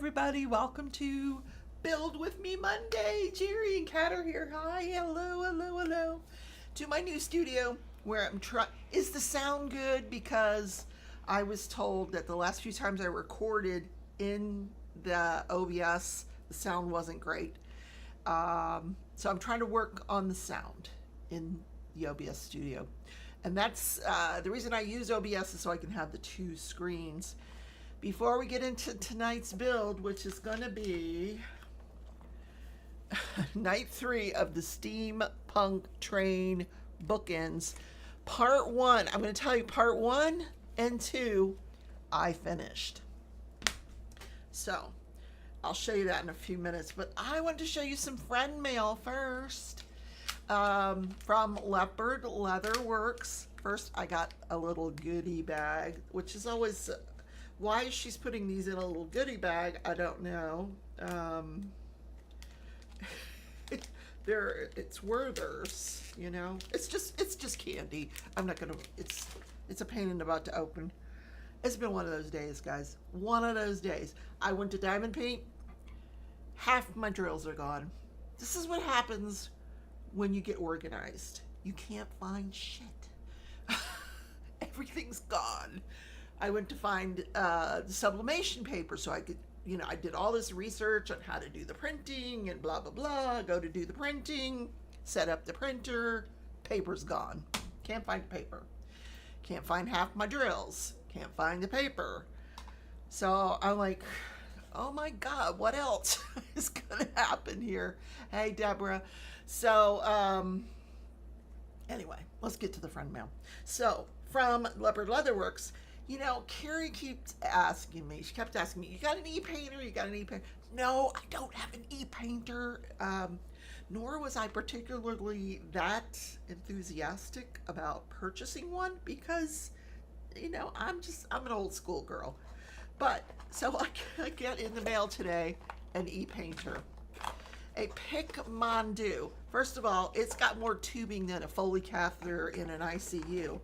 everybody. Welcome to Build With Me Monday. Jerry and Kat are here. Hi, hello, hello, hello. To my new studio where I'm trying. Is the sound good? Because I was told that the last few times I recorded in the OBS, the sound wasn't great. So I'm trying to work on the sound in the OBS studio. And that's the reason I use OBS is so I can have the two screens. Before we get into tonight's build, which is going to be night 3 of the Steampunk Train bookends, part 1. I'm going to tell you part 1 and 2 I finished. So I'll show you that in a few minutes, but I wanted to show you some friend mail first. From Leopard Leather Works. First, I got a little goodie bag, which is always why she's putting these in a little goodie bag. I don't know. It's Werther's, you know. It's just candy. I'm not gonna. It's a pain in the butt to open. It's been one of those days, guys. One of those days. I went to Diamond Paint. Half my drills are gone. This is what happens when you get organized. You can't find shit. Everything's gone. I went to find the sublimation paper so I could, you know, I did all this research on how to do the printing and blah, blah, blah. Go to do the printing, set up the printer, paper's gone. Can't find paper. Can't find half my drills. Can't find the paper. So I'm like, oh my God, what else is gonna happen here? Hey, Deborah. So, anyway, let's get to the friend mail. So, from Leopard Leather Works, you know, Carrie keeps asking me, she kept asking me, you got an e-painter? You got an e-painter? No, I don't have an e-painter, nor was I particularly that enthusiastic about purchasing one because, you know, I'm an old school girl. But, so I get in the mail today an e-painter. A Pic Mondu. First of all, it's got more tubing than a Foley catheter in an ICU.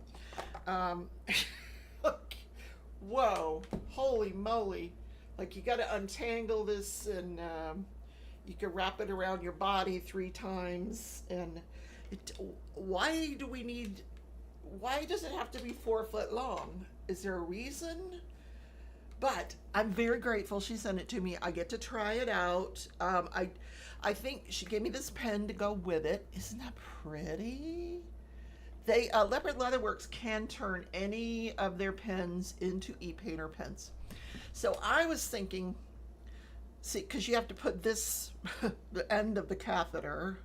Whoa, holy moly. Like, you got to untangle this and you can wrap it around your body 3 times. And why does it have to be 4 foot long? Is there a reason? But I'm very grateful she sent it to me. I get to try it out. I think she gave me this pen to go with it. Isn't that pretty? They Leopard Leather Works can turn any of their pens into e-painter pens. So I was thinking, see, because you have to put this, the end of the catheter.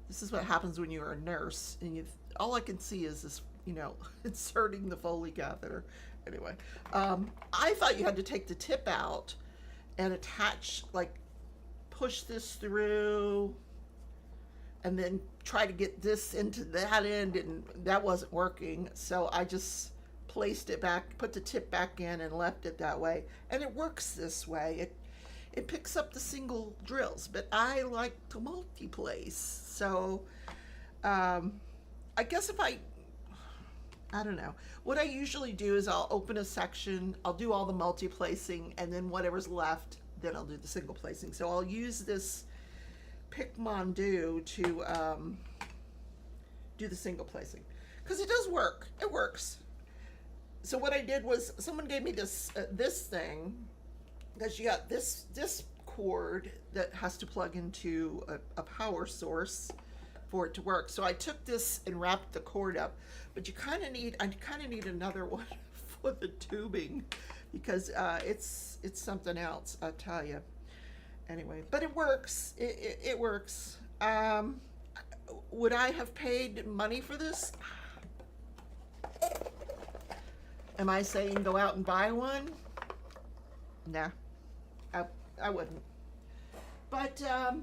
This is what happens when you're a nurse, and all I can see is this, you know, inserting the Foley catheter. Anyway, I thought you had to take the tip out and attach, like, push this through and then try to get this into that end, and that wasn't working. So I just placed it back, put the tip back in and left it that way. And it works this way. It picks up the single drills, but I like to multi-place. So I guess if I don't know. What I usually do is I'll open a section, I'll do all the multi-placing, and then whatever's left, then I'll do the single placing. So I'll use this Pic Mondu to do the single placing. Because it does work. It works. So what I did was, someone gave me this this thing, because you got this cord that has to plug into a power source for it to work. So I took this and wrapped the cord up, but I kind of need another one for the tubing, because it's something else, I'll tell you. Anyway, but it works. It works. Would I have paid money for this? Am I saying go out and buy one? Nah, I wouldn't. But I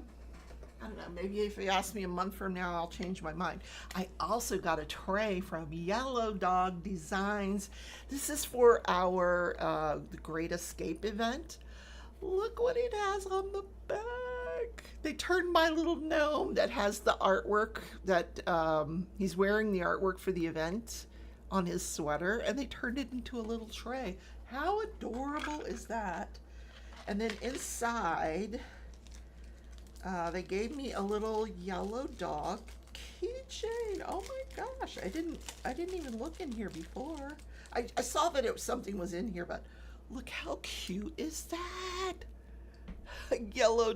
don't know, maybe if you ask me a month from now, I'll change my mind. I also got a tray from Yellow Dog Designs. This is for our The Great Escape event. Look what it has on the back. They turned my little gnome that has the artwork that he's wearing the artwork for the event on his sweater, and they turned it into a little tray. How adorable is that? And then inside, they gave me a little yellow dog keychain. Oh my gosh, I didn't even look in here before. I saw that something was in here, but look how cute is that? A yellow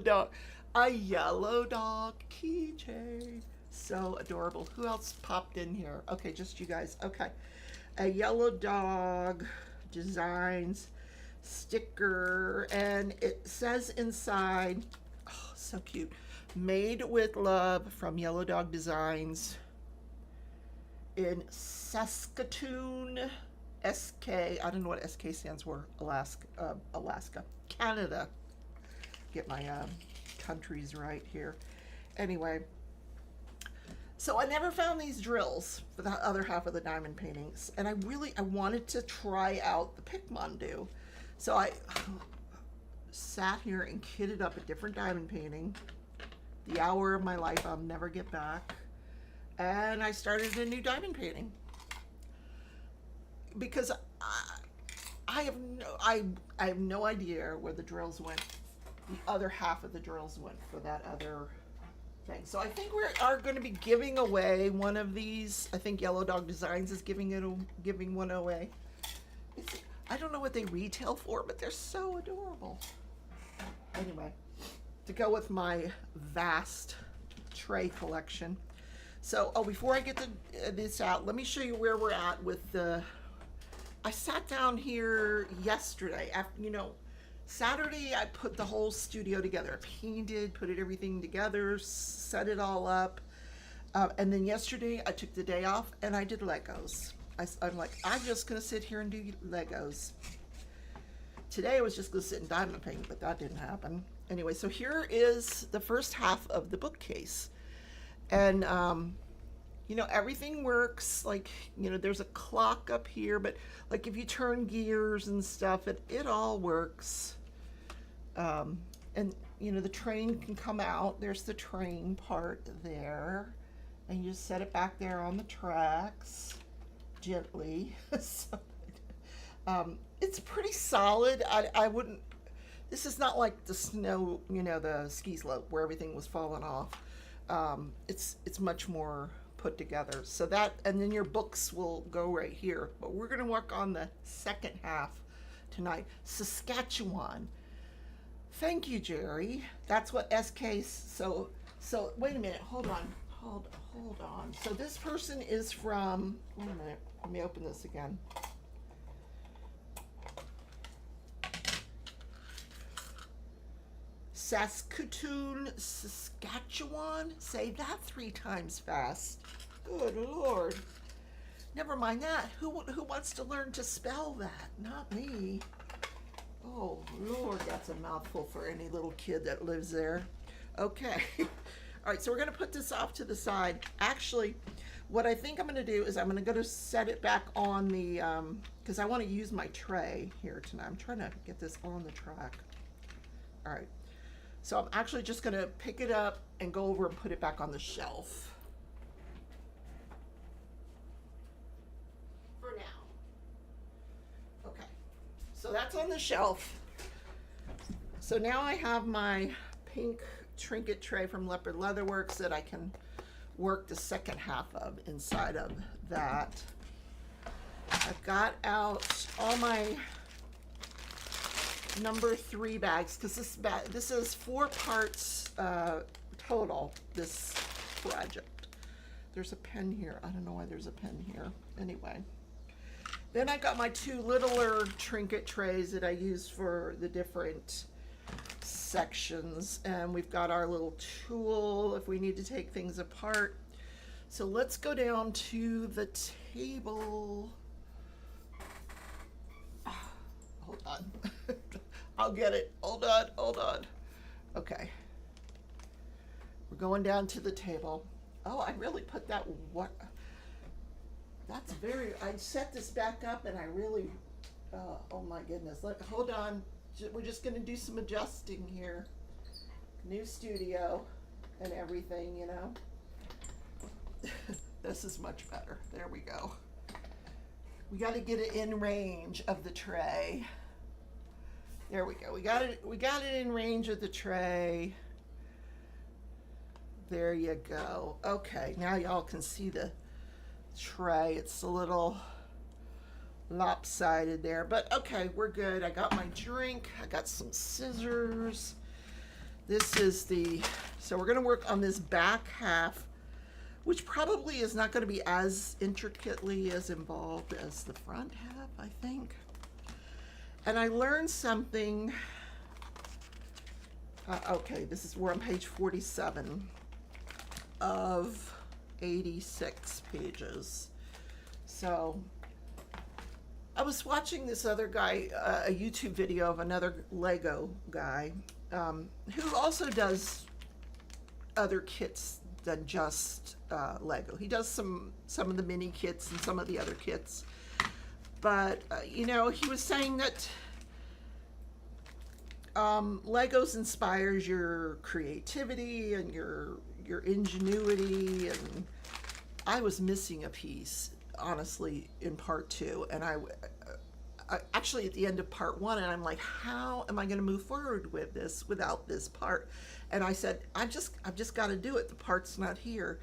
dog keychain. So adorable. Who else popped in here? Okay, just you guys. Okay. A yellow dog designs sticker, and it says inside, oh, so cute, made with love from Yellow Dog Designs in Saskatoon, SK. I don't know what SK stands for. Alaska, Canada. Get my countries right here. Anyway, so I never found these drills for the other half of the diamond paintings, and I wanted to try out the Picmondu. So I sat here and kitted up a different diamond painting, the hour of my life I'll never get back, and I started a new diamond painting because I have no idea where the drills went. The other half of the drills went for that other thing. So I think we are going to be giving away one of these. I think Yellow Dog Designs is giving one away. I don't know what they retail for, but they're so adorable. Anyway, to go with my vast tray collection. So, before I get this out, let me show you where we're at with I sat down here yesterday after, Saturday I put the whole studio together. I painted, put everything together, set it all up. And then yesterday I took the day off and I did Legos. I'm like, I'm just gonna sit here and do Legos. Today I was just gonna sit and diamond paint, but that didn't happen. Anyway, so here is the first half of the bookcase. And everything works. Like, there's a clock up here, but like if you turn gears and stuff, it all works. And the train can come out. There's the train part there. And you just set it back there on the tracks gently. So, it's pretty solid. I wouldn't, this is not like the snow, the ski slope where everything was falling off. It's much more put together. So that, and then your books will go right here. But we're going to work on the second half tonight. Saskatchewan. Thank you, Jerry. That's what SK, so wait a minute, hold on. So this person is from, wait a minute, let me open this again. Saskatoon, Saskatchewan. Say that 3 times fast. Good Lord. Never mind that. Who wants to learn to spell that? Not me. Oh Lord, that's a mouthful for any little kid that lives there. Okay. All right, so we're going to put this off to the side. Actually, what I think I'm going to do is I'm going to go to set it back on the, because I want to use my tray here tonight. I'm trying to get this on the track. All right. So I'm actually just going to pick it up and go over and put it back on the shelf. For now. Okay. So that's on the shelf. So now I have my pink trinket tray from Leopard Leatherworks that I can work the second half of inside of that. I've got out all my number 3 bags because this is 4 parts total, this project. There's a pen here. I don't know why there's a pen here. Anyway. Then I got my 2 littler trinket trays that I use for the different sections, and we've got our little tool if we need to take things apart. So let's go down to the table. Hold on. I'll get it. Hold on. Okay. We're going down to the table. Oh, I really put that, that's very, I set this back up and I really, oh my goodness. Hold on. We're just going to do some adjusting here. New studio and everything, This is much better. There we go. We got to get it in range of the tray. There we go. We got it in range of the tray. There you go. Okay, now y'all can see the tray. It's a little lopsided there, but okay, we're good. I got my drink. I got some scissors. This is so we're going to work on this back half, which probably is not going to be as intricately as involved as the front half, I think. And I learned something. Okay, we're on page 47 of 86 pages. So I was watching this other guy, a YouTube video of another Lego guy, who also does other kits than just Lego. He does some of the mini kits and some of the other kits. But, you know, he was saying that Legos inspires your creativity and your ingenuity, and I was missing a piece, honestly, in part 2, and I actually at the end of part 1, and I'm like, how am I going to move forward with this without this part? And I said, I've just got to do it. The part's not here.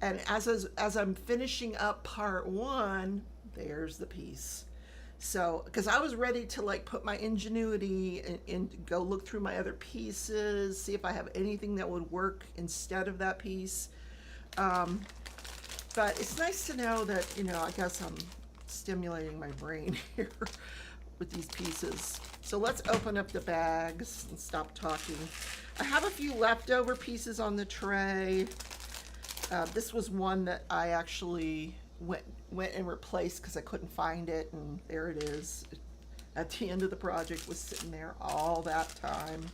And as I'm finishing up part 1, there's the piece. So, because I was ready to like put my ingenuity and go look through my other pieces, see if I have anything that would work instead of that piece. But it's nice to know that, you know, I guess I'm stimulating my brain here with these pieces. So let's open up the bags and stop talking. I have a few leftover pieces on the tray. This was one that I actually went and replaced because I couldn't find it, and there it is. At the end of the project, was sitting there all that time.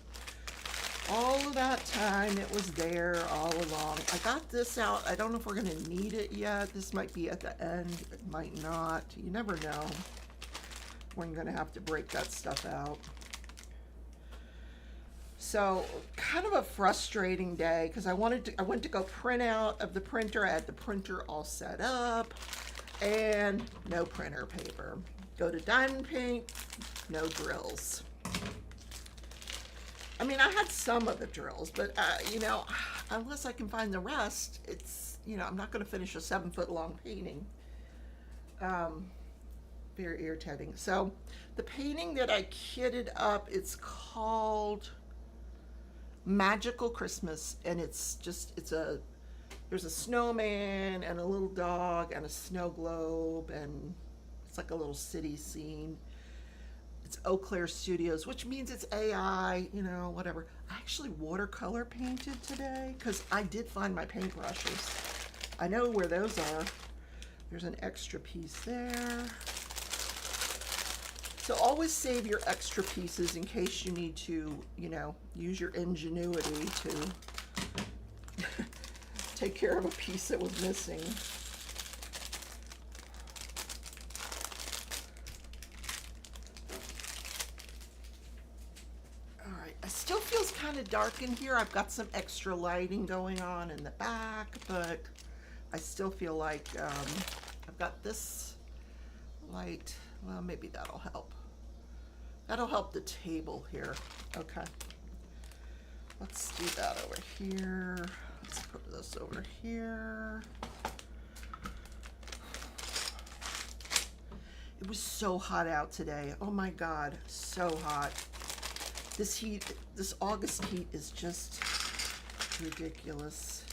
All of that time, it was there all along. I got this out. I don't know if we're going to need it yet. This might be at the end. It might not. You never know when you're going to have to break that stuff out. So, kind of a frustrating day because I went to go print out of the printer. I had the printer all set up and no printer paper. Go to Diamond Paint, no drills. I mean, I had some of the drills, but you know, unless I can find the rest, it's, you know, I'm not going to finish a 7-foot long painting. Very irritating. So the painting that I kitted up, it's called Magical Christmas, and there's a snowman and a little dog and a snow globe, and it's like a little city scene. It's Eau Claire Studios, which means it's AI, you know, whatever. I actually watercolor painted today because I did find my paintbrushes. I know where those are. There's an extra piece there. So always save your extra pieces in case you need to, you know, use your ingenuity to take care of a piece that was missing. All right, it still feels kind of dark in here. I've got some extra lighting going on in the back, but I still feel like I've got this light. Well, maybe that'll help. That'll help the table here. Okay. Let's do that over here. Let's put this over here. It was so hot out today. Oh my God, so hot. This heat, this August heat is just ridiculous.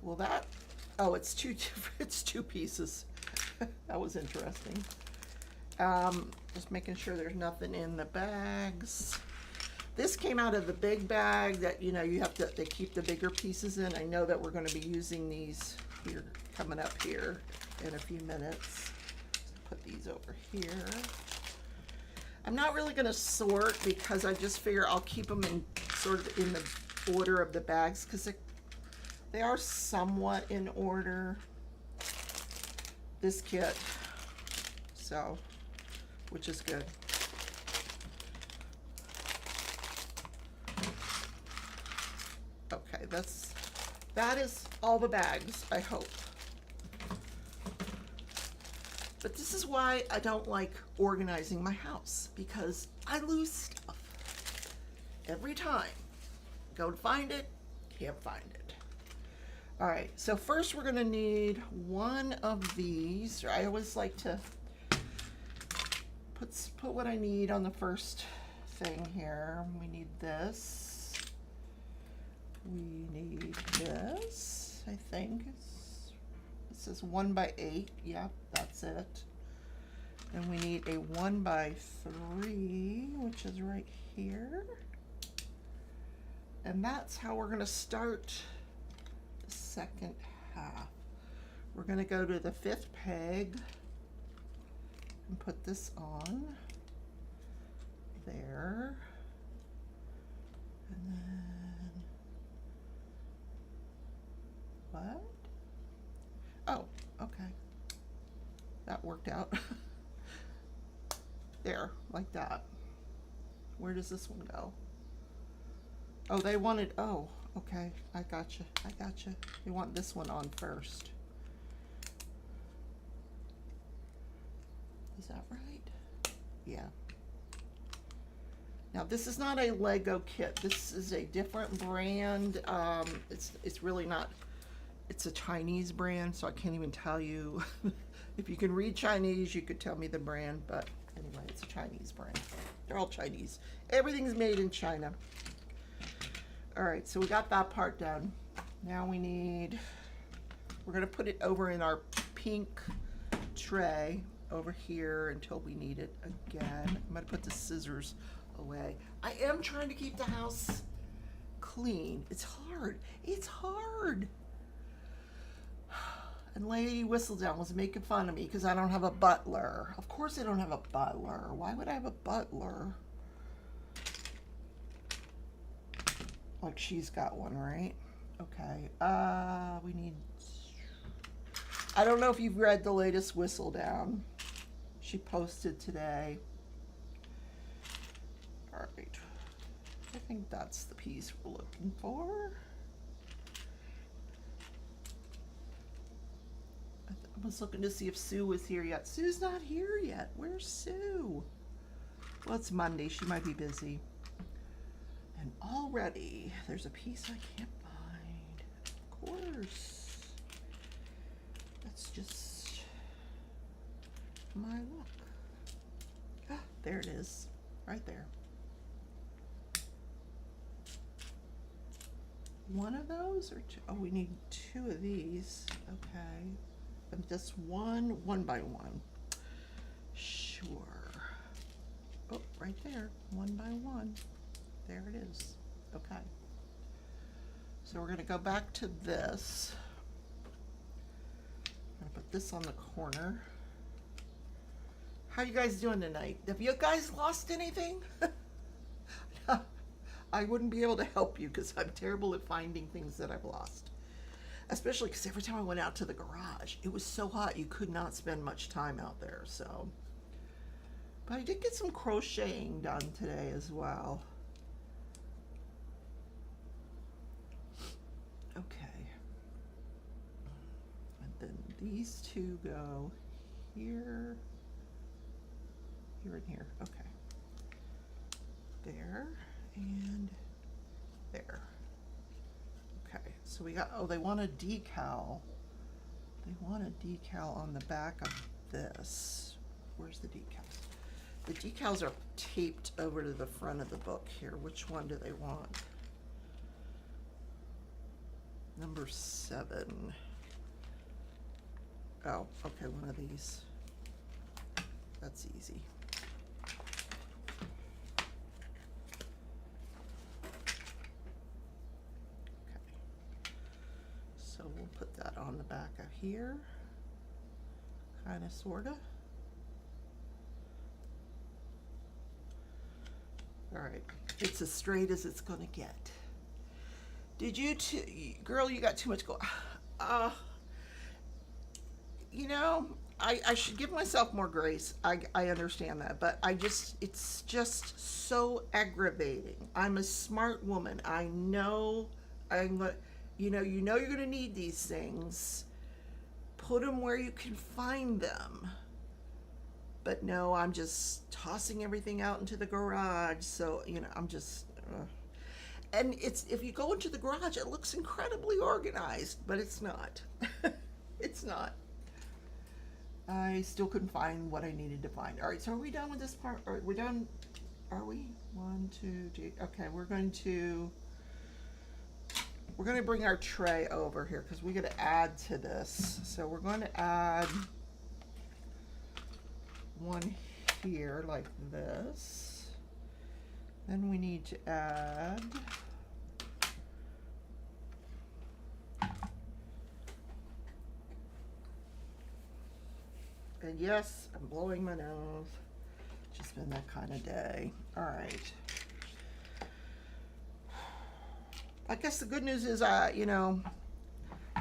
Well, it's two pieces. That was interesting. Just making sure there's nothing in the bags. This came out of the big bag that, you know, they keep the bigger pieces in. I know that we're going to be using these here, coming up here in a few minutes. Put these over here. I'm not really going to sort because I just figure I'll keep them in sort of in the order of the bags because they are somewhat in order. This kit, so, which is good. Okay, that is all the bags, I hope. But this is why I don't like organizing my house, because I lose stuff every time. Go to find it, can't find it. All right, so first we're gonna need one of these. I always like to put what I need on the first thing here. We need this. We need this, I think. It says 1 by 8. Yep, that's it. And we need a 1 by 3, which is right here. And that's how we're going to start the second half. We're going to go to the 5th peg and put this on there. And then, what? Oh, okay. That worked out. There, like that. Where does this one go? Oh, they wanted, oh, okay. I gotcha. They want this one on first. Is that right? Yeah. Now, this is not a Lego kit. This is a different brand. It's really not. It's a Chinese brand, so I can't even tell you. If you can read Chinese, you could tell me the brand, but anyway, it's a Chinese brand. They're all Chinese. Everything's made in China. All right, so we got that part done. Now we're gonna put it over in our pink tray over here until we need it again. I'm gonna put the scissors away. I am trying to keep the house clean. It's hard. It's hard. And Lady Whistledown was making fun of me because I don't have a butler. Of course I don't have a butler. Why would I have a butler? Like she's got one, right? Okay. We need... I don't know if you've read the latest Whistledown. She posted today. All right. I think that's the piece we're looking for. I was looking to see if Sue was here yet. Sue's not here yet. Where's Sue? Well, it's Monday. She might be busy. And already there's a piece I can't find. Of course. That's just my luck. Ah, there it is. Right there. One of those or two? Oh, we need 2 of these. Okay. And just one by one. Sure. Oh, right there. 1 by 1. There it is. Okay. So we're going to go back to this. I'm going to put this on the corner. How you guys doing tonight? Have you guys lost anything? I wouldn't be able to help you because I'm terrible at finding things that I've lost. Especially because every time I went out to the garage, it was so hot you could not spend much time out there. So, but I did get some crocheting done today as well. Okay. And then these 2 go here, here, and here. Okay. There and there. Okay, so we got, oh, they want a decal. They want a decal on the back of this. Where's the decals? The decals are taped over to the front of the book here. Which one do they want? Number 7. Oh, okay, one of these. That's easy. So we'll put that on the back of here, kind of, sort of. All right, it's as straight as it's gonna get. Did you girl, you got too much going. You know, I should give myself more grace. I understand that, but it's just so aggravating. I'm a smart woman. I know you know you're going to need these things. Put them where you can find them. But no, I'm just tossing everything out into the garage. So, you know, I'm just, and it's, if you go into the garage, it looks incredibly organized, but it's not. It's not. I still couldn't find what I needed to find. All right, so are we done with this part? Are we done? Are we? 1, 2, 3. Okay, we're going to bring our tray over here because we got to add to this. So we're going to add one here like this. Then we need to add and yes, I'm blowing my nose. It's just been that kind of day. All right. I guess the good news is, you know,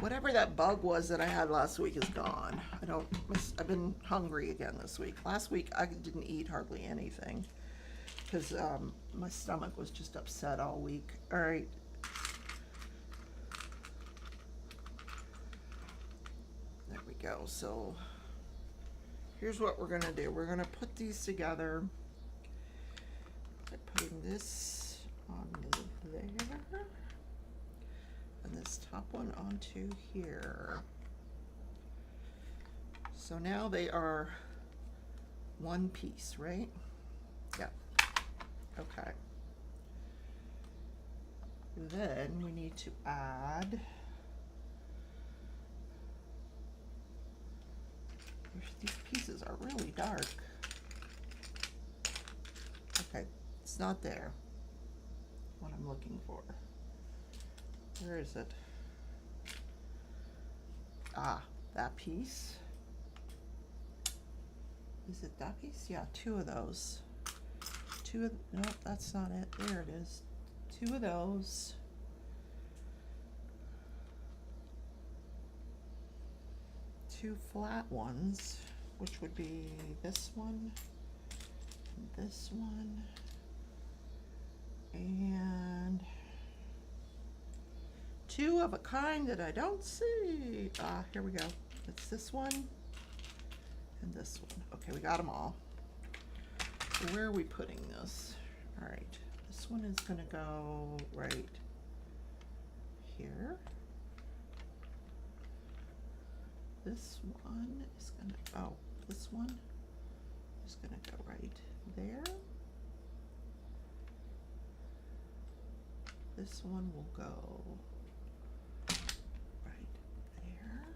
whatever that bug was that I had last week is gone. I've been hungry again this week. Last week I didn't eat hardly anything because my stomach was just upset all week. All right. There we go. So here's what we're gonna do. We're gonna put these together by putting this on there and this top one onto here. So now they are one piece, right? Yeah. Okay. Then we need to add, these pieces are really dark. Okay, it's not there. What I'm looking for. Where is it? Ah, that piece. Is it that piece? Yeah, 2 of those. No, that's not it. There it is. 2 of those. Two flat ones, which would be this one, this one, and 2 of a kind that I don't see. Ah, here we go. It's this one and this one. Okay, we got them all. So where are we putting this? All right, this one is gonna go right here. This one is gonna, this one is gonna go right there. This one will go right there.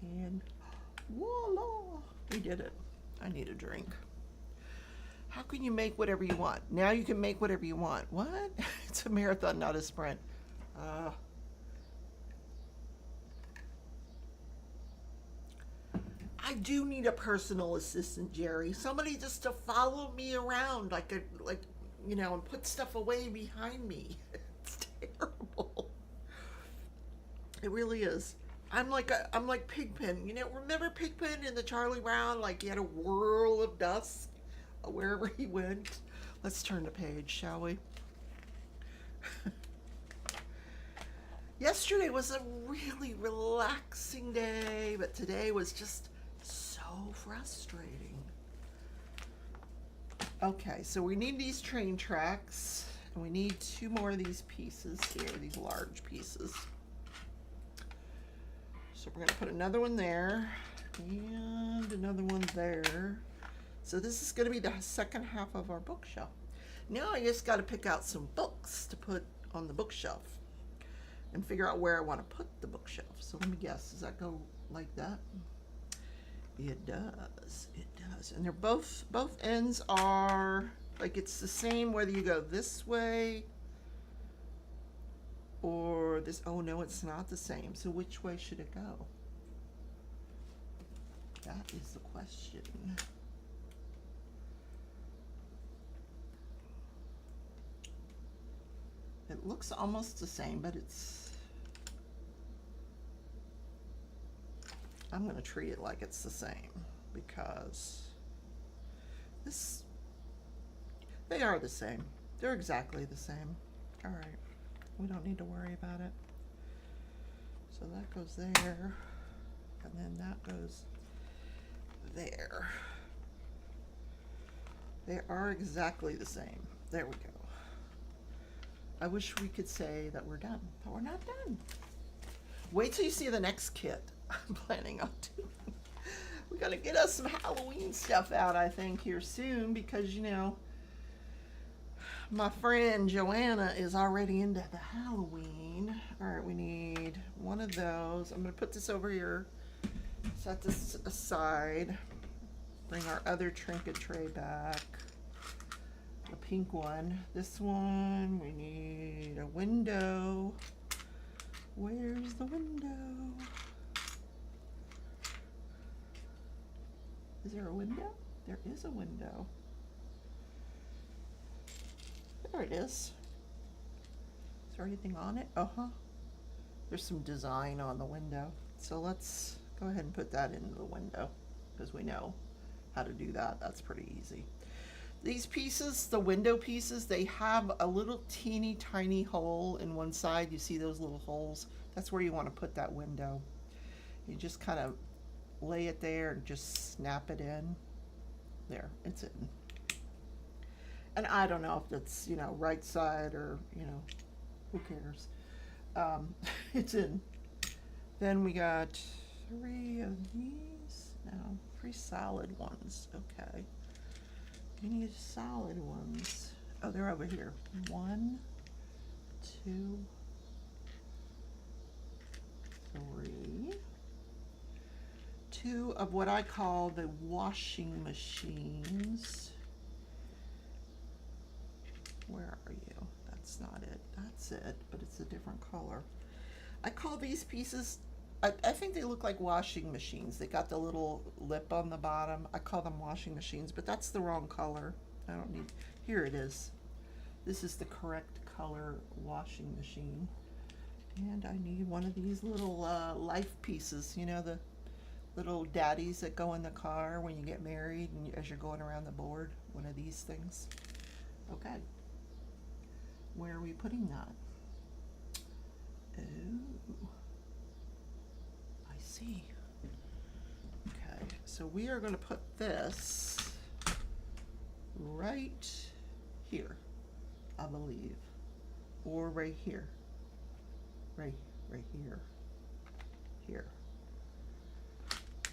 And voila, we did it. I need a drink. How can you make whatever you want? Now you can make whatever you want. What? It's a marathon, not a sprint. I do need a personal assistant, Jerry. Somebody just to follow me around, like you know, and put stuff away behind me. It's terrible. It really is. I'm like Pigpen. You know, remember Pigpen in the Charlie Brown? Like he had a whirl of dust wherever he went. Let's turn the page, shall we? Yesterday was a really relaxing day, but today was just so frustrating. Okay, so we need these train tracks, and we need 2 more of these pieces here, these large pieces. So we're gonna put another one there, and another one there. So this is going to be the second half of our bookshelf. Now I just got to pick out some books to put on the bookshelf and figure out where I want to put the bookshelf. So let me guess, does that go like that? It does, it does. And they're both ends are, like it's the same whether you go this way or this. Oh no, it's not the same. So which way should it go? That is the question. It looks almost the same, but I'm going to treat it like it's the same because they are the same. They're exactly the same. All right, we don't need to worry about it. So that goes there, and then that goes there. They are exactly the same. There we go. I wish we could say that we're done, but we're not done. Wait till you see the next kit I'm planning on doing. We gotta get us some Halloween stuff out, I think, here soon, because, you know, my friend Joanna is already into the Halloween. All right, we need one of those. I'm gonna put this over here, set this aside, bring our other trinket tray back. The pink one. This one, we need a window. Where's the window? Is there a window? There is a window. There it is. Is there anything on it? Uh-huh. There's some design on the window. So let's go ahead and put that into the window, because we know how to do that. That's pretty easy. These pieces, the window pieces, they have a little teeny tiny hole in one side. You see those little holes? That's where you want to put that window. You just kind of lay it there and just snap it in. There, it's in. And I don't know if that's, you know, right side or, you know, who cares? It's in. Then we got 3 of these. No, 3 solid ones. Okay. We need solid ones. Oh, they're over here. 1, 2, 3. 2 of what I call the washing machines. Where are you? That's not it. That's it, but it's a different color. I call these pieces, I think they look like washing machines. They got the little lip on the bottom. I call them washing machines, but that's the wrong color. I don't need, here it is. This is the correct color washing machine. And I need one of these little life pieces, you know, the little daddies that go in the car when you get married and as you're going around the board, one of these things. Okay. Where are we putting that? Oh, I see. Okay, so we are going to put this right here, I believe, or right here, right here, here.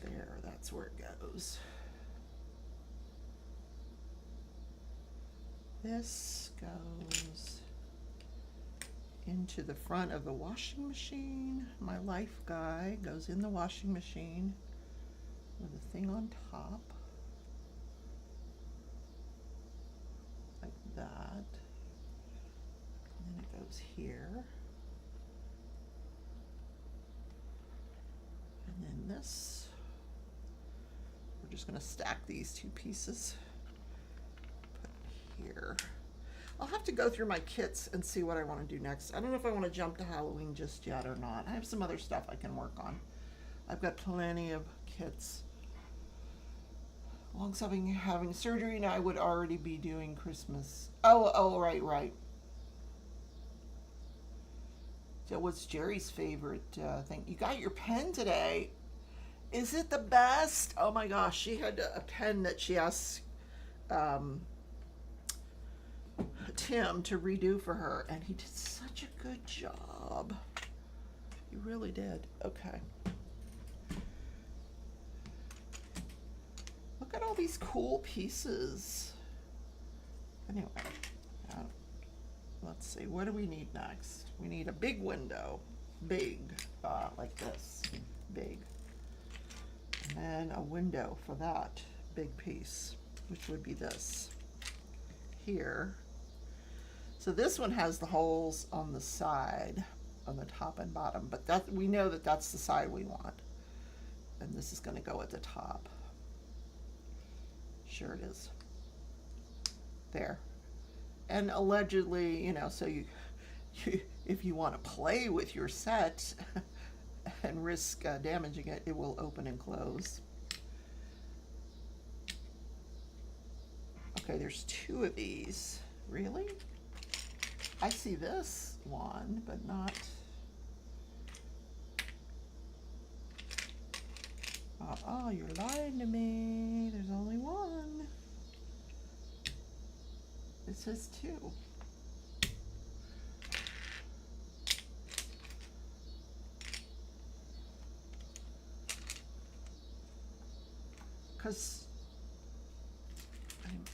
There, that's where it goes. This goes into the front of the washing machine. My life guy goes in the washing machine with a thing on top, like that. And then it goes here. And then this. We're just going to stack these 2 pieces. Put here. I'll have to go through my kits and see what I want to do next. I don't know if I want to jump to Halloween just yet or not. I have some other stuff I can work on. I've got plenty of kits. Long as I'm having surgery now, I would already be doing Christmas. Oh, right. So what's Jerry's favorite thing? You got your pen today. Is it the best? Oh my gosh, she had a pen that she asked Tim to redo for her, and he did such a good job. He really did. Okay. Look at all these cool pieces. Anyway, let's see. What do we need next? We need a big window. Big, like this. Big. And then a window for that big piece, which would be this here. So this one has the holes on the side, on the top and bottom, but that we know that that's the side we want. And this is going to go at the top. Sure it is. There. And allegedly, you know, so you if you want to play with your set and risk damaging it, it will open and close. Okay, there's 2 of these. Really? I see this one, but not. Uh-oh, you're lying to me. There's only one. It says two. Because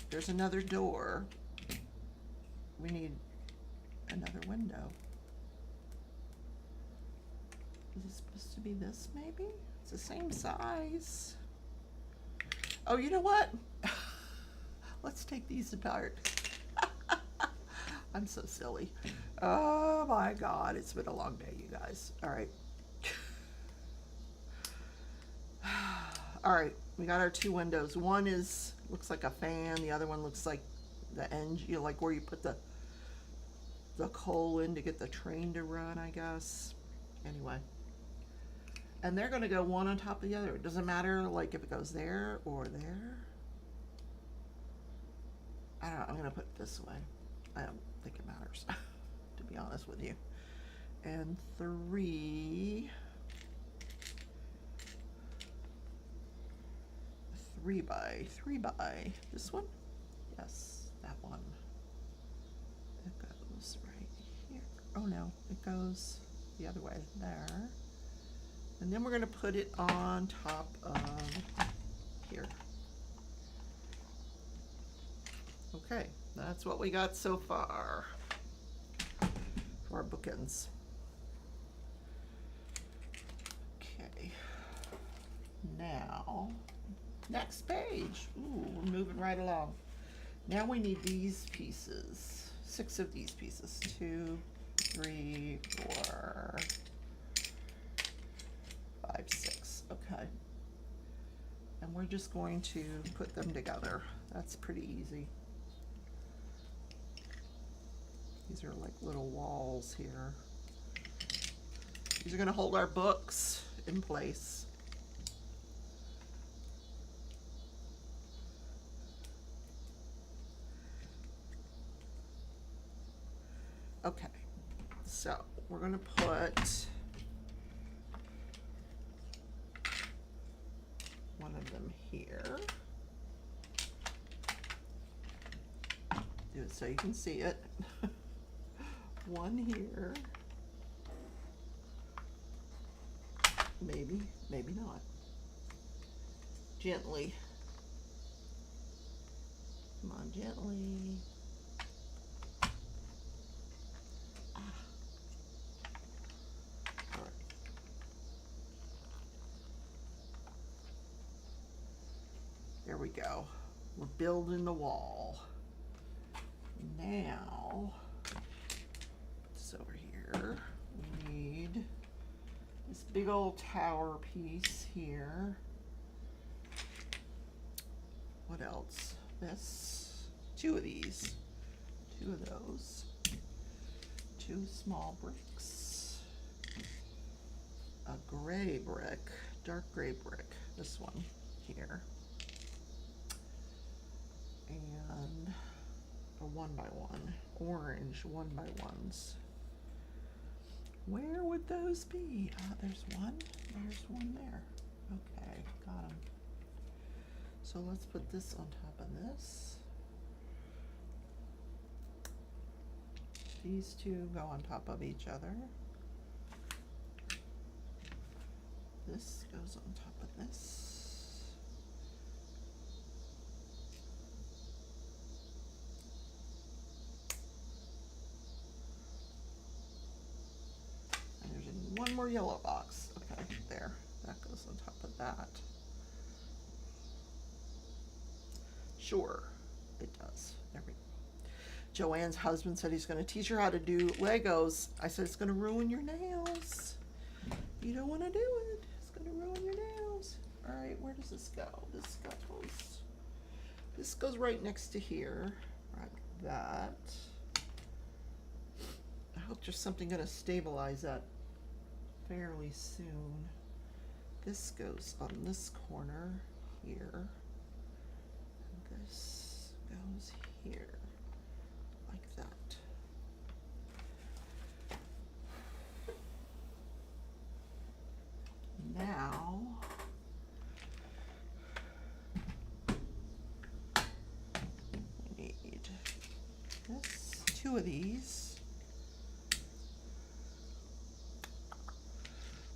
there's another door. We need another window. Is it supposed to be this maybe? It's the same size. Oh, you know what? Let's take these apart. I'm so silly. Oh my God, it's been a long day, you guys. All right. All right, we got our two windows. One is looks like a fan. The other one looks like the engine, you know, like where you put the coal in to get the train to run, I guess. Anyway, and they're gonna go one on top of the other. It doesn't matter like if it goes there or there. I don't know, I'm gonna put it this way. I don't think it matters, to be honest with you. And 3 by this one. Yes, that one. It goes right here. Oh no, it goes the other way there. And then we're going to put it on top of here. Okay, that's what we got so far for our bookends. Okay, now next page. Ooh, we're moving right along. Now we need these pieces. 6 of these pieces. 2, 3, 4, 5, 6. Okay. And we're just going to put them together. That's pretty easy. These are like little walls here. These are going to hold our books in place. Okay, so we're going to put one of them here. Do it so you can see it. One here. Maybe, maybe not. Gently. Come on, gently. There we go. We're building the wall. Now, this over here, we need this big old tower piece here. What else? This, 2 of these, 2 of those, 2 small bricks, a gray brick, dark gray brick, this one here. And a 1 by 1 orange 1 by 1s. Where would those be? There's one there. Okay, got them. So let's put this on top of this. These 2 go on top of each other. This goes on top of this. One more yellow box. Okay, there. That goes on top of that. Sure, it does. There we go. Joanne's husband said he's going to teach her how to do Legos. I said it's going to ruin your nails. You don't want to do it. It's going to ruin your nails. All right, where does this go? This goes right next to here, like that. I hope there's something going to stabilize that fairly soon. This goes on this corner here, and this goes here, like that. 2 of these.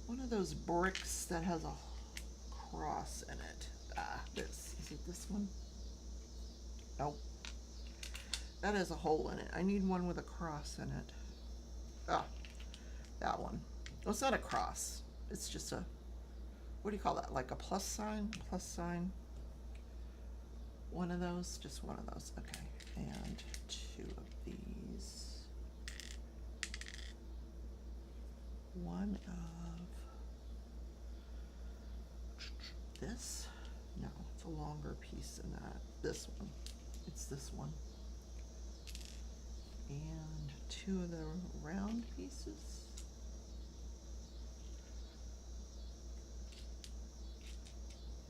One of those bricks that has a cross in it. This. Is it this one? Nope. That has a hole in it. I need one with a cross in it. That one. Well, it's not a cross. It's just a, what do you call that? Like a plus sign? Plus sign. One of those, just one of those. Okay. And 2 of these. One of this. No, it's a longer piece than that. This one. It's this one. And 2 of the round pieces.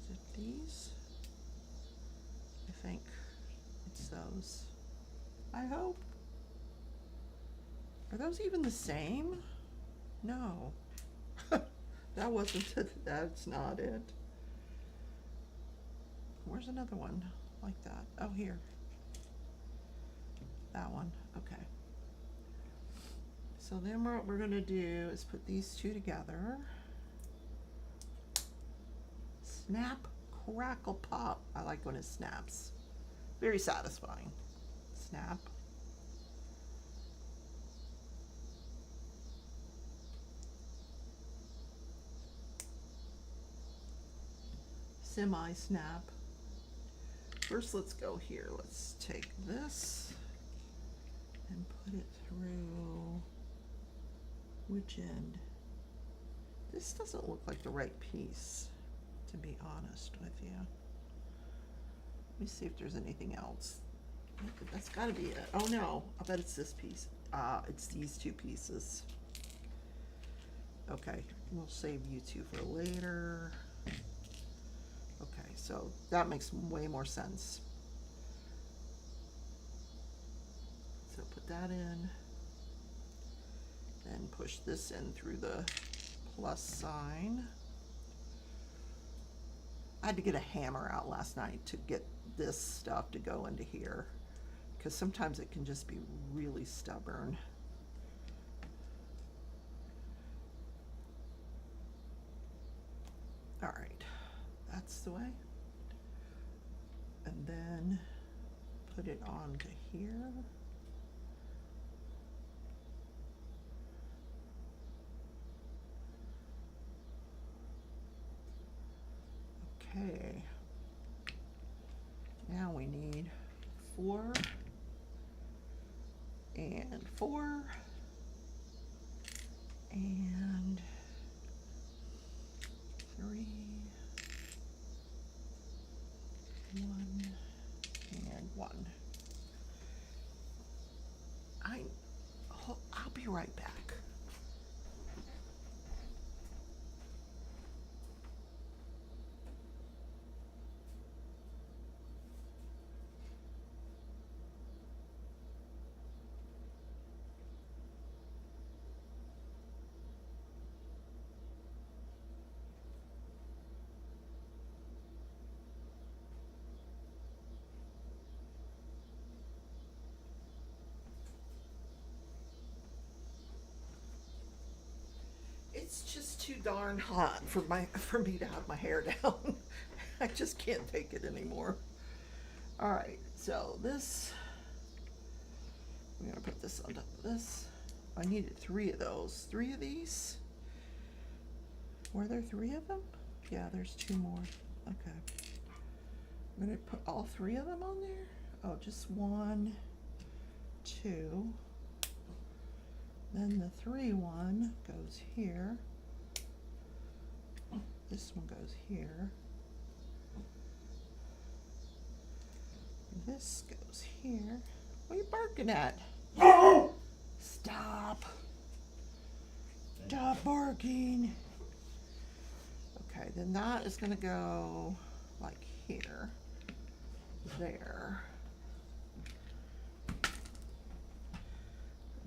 Is it these? I think it's those. I hope. Are those even the same? No. That wasn't it. That's not it. Where's another one like that? Oh, here. That one. Okay. So then what we're going to do is put these 2 together. Snap, crackle, pop. I like when it snaps. Very satisfying. Snap. Semi-snap. First, let's go here. Let's take this and put it through, which end? This doesn't look like the right piece, to be honest with you. Let me see if there's anything else. That's gotta be it. Oh no, I bet it's this piece. It's these 2 pieces. Okay, we'll save you 2 for later. Okay, so that makes way more sense. So put that in, then push this in through the plus sign. I had to get a hammer out last night to get this stuff to go into here, because sometimes it can just be really stubborn. All right, that's the way. And then put it onto here. Okay. Now we need 4 and 4 and 3, 1 and 1. I'll be right back. It's just too darn hot for me to have my hair down. I just can't take it anymore. All right, so this, we're gonna put this on top of this. I needed 3 of those. 3 of these? Were there 3 of them? Yeah, there's 2 more. Okay. I'm gonna put all 3 of them on there. Oh, just 1, 2. Then the 3 one goes here. This one goes here. This goes here. What are you barking at? Stop. Stop barking. Okay, then that is going to go like here, there.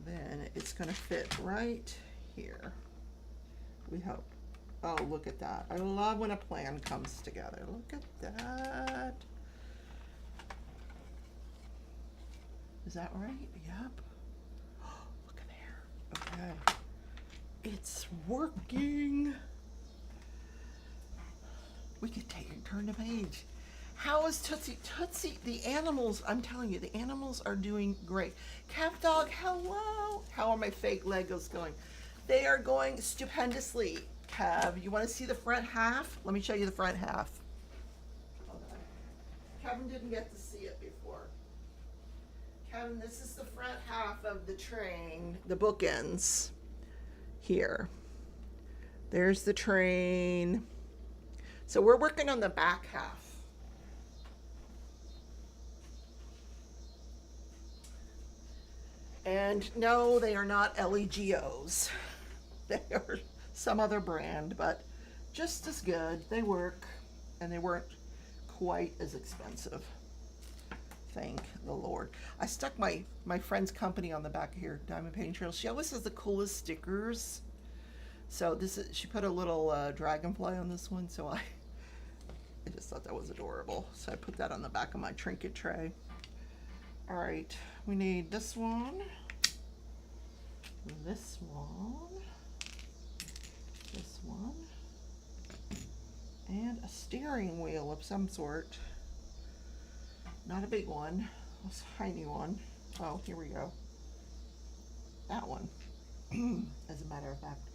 Then it's going to fit right here. We hope. Oh, look at that. I love when a plan comes together. Look at that. Is that right? Yep. Okay. It's working. We could turn the page. How is Tootsie? Tootsie, the animals, I'm telling you, the animals are doing great. Cat Dog, hello. How are my fake Legos going? They are going stupendously. Kev, you want to see the front half? Let me show you the front half. Okay. Kevin didn't get to see it before. Kevin, this is the front half of the train, the bookends here. There's the train. So we're working on the back half. And no, they are not LEGOs. They are some other brand, but just as good. They work, and they weren't quite as expensive. Thank the Lord. I stuck my friend's company on the back here, Diamond Painting Trail. She always has the coolest stickers. So this is, she put a little dragonfly on this one, so I just thought that was adorable. So I put that on the back of my trinket tray. All right, we need this one, this one, this one, and a steering wheel of some sort. Not a big one, a tiny one. Oh, here we go. That one, as a matter of fact.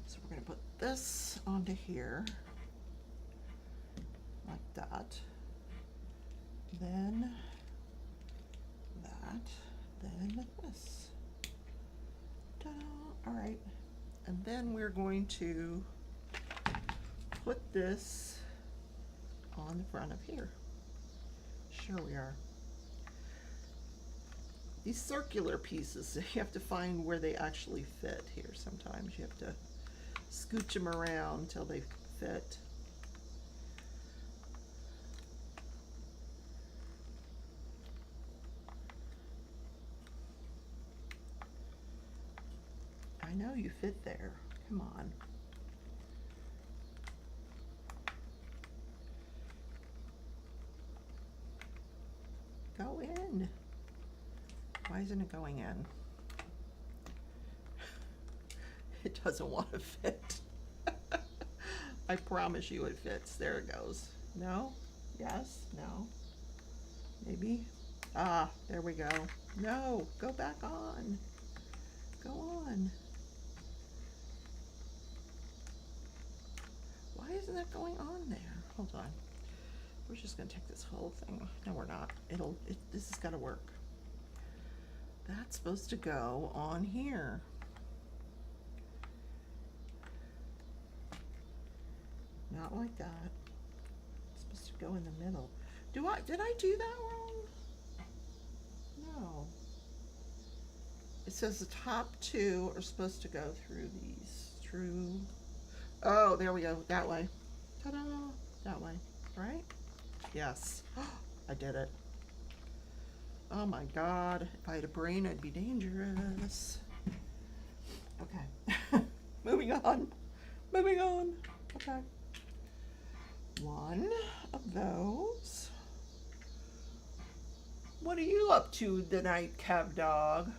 So we're gonna put this onto here, like that. Then that, then this. Ta-da! All right, and then we're going to put this on the front of here. Sure we are. These circular pieces, you have to find where they actually fit here. Sometimes you have to scooch them around until they fit. I know you fit there. Come on. Go in. Why isn't it going in? It doesn't want to fit. I promise you it fits. There it goes. No? Yes? No? Maybe? Ah, there we go. No, go back on. Go on. Why isn't that going on there? Hold on. We're just gonna take this whole thing. No, we're not. This has gotta work. That's supposed to go on here. Not like that. It's supposed to go in the middle. Did I do that wrong? No. It says the top two are supposed to go through these. Through. Oh, there we go. That way. Ta-da! That way. Right? Yes. I did it. Oh my God. If I had a brain, I'd be dangerous. Okay. Moving on. Moving on. Okay. One of those. What are you up to tonight, Cav Dog?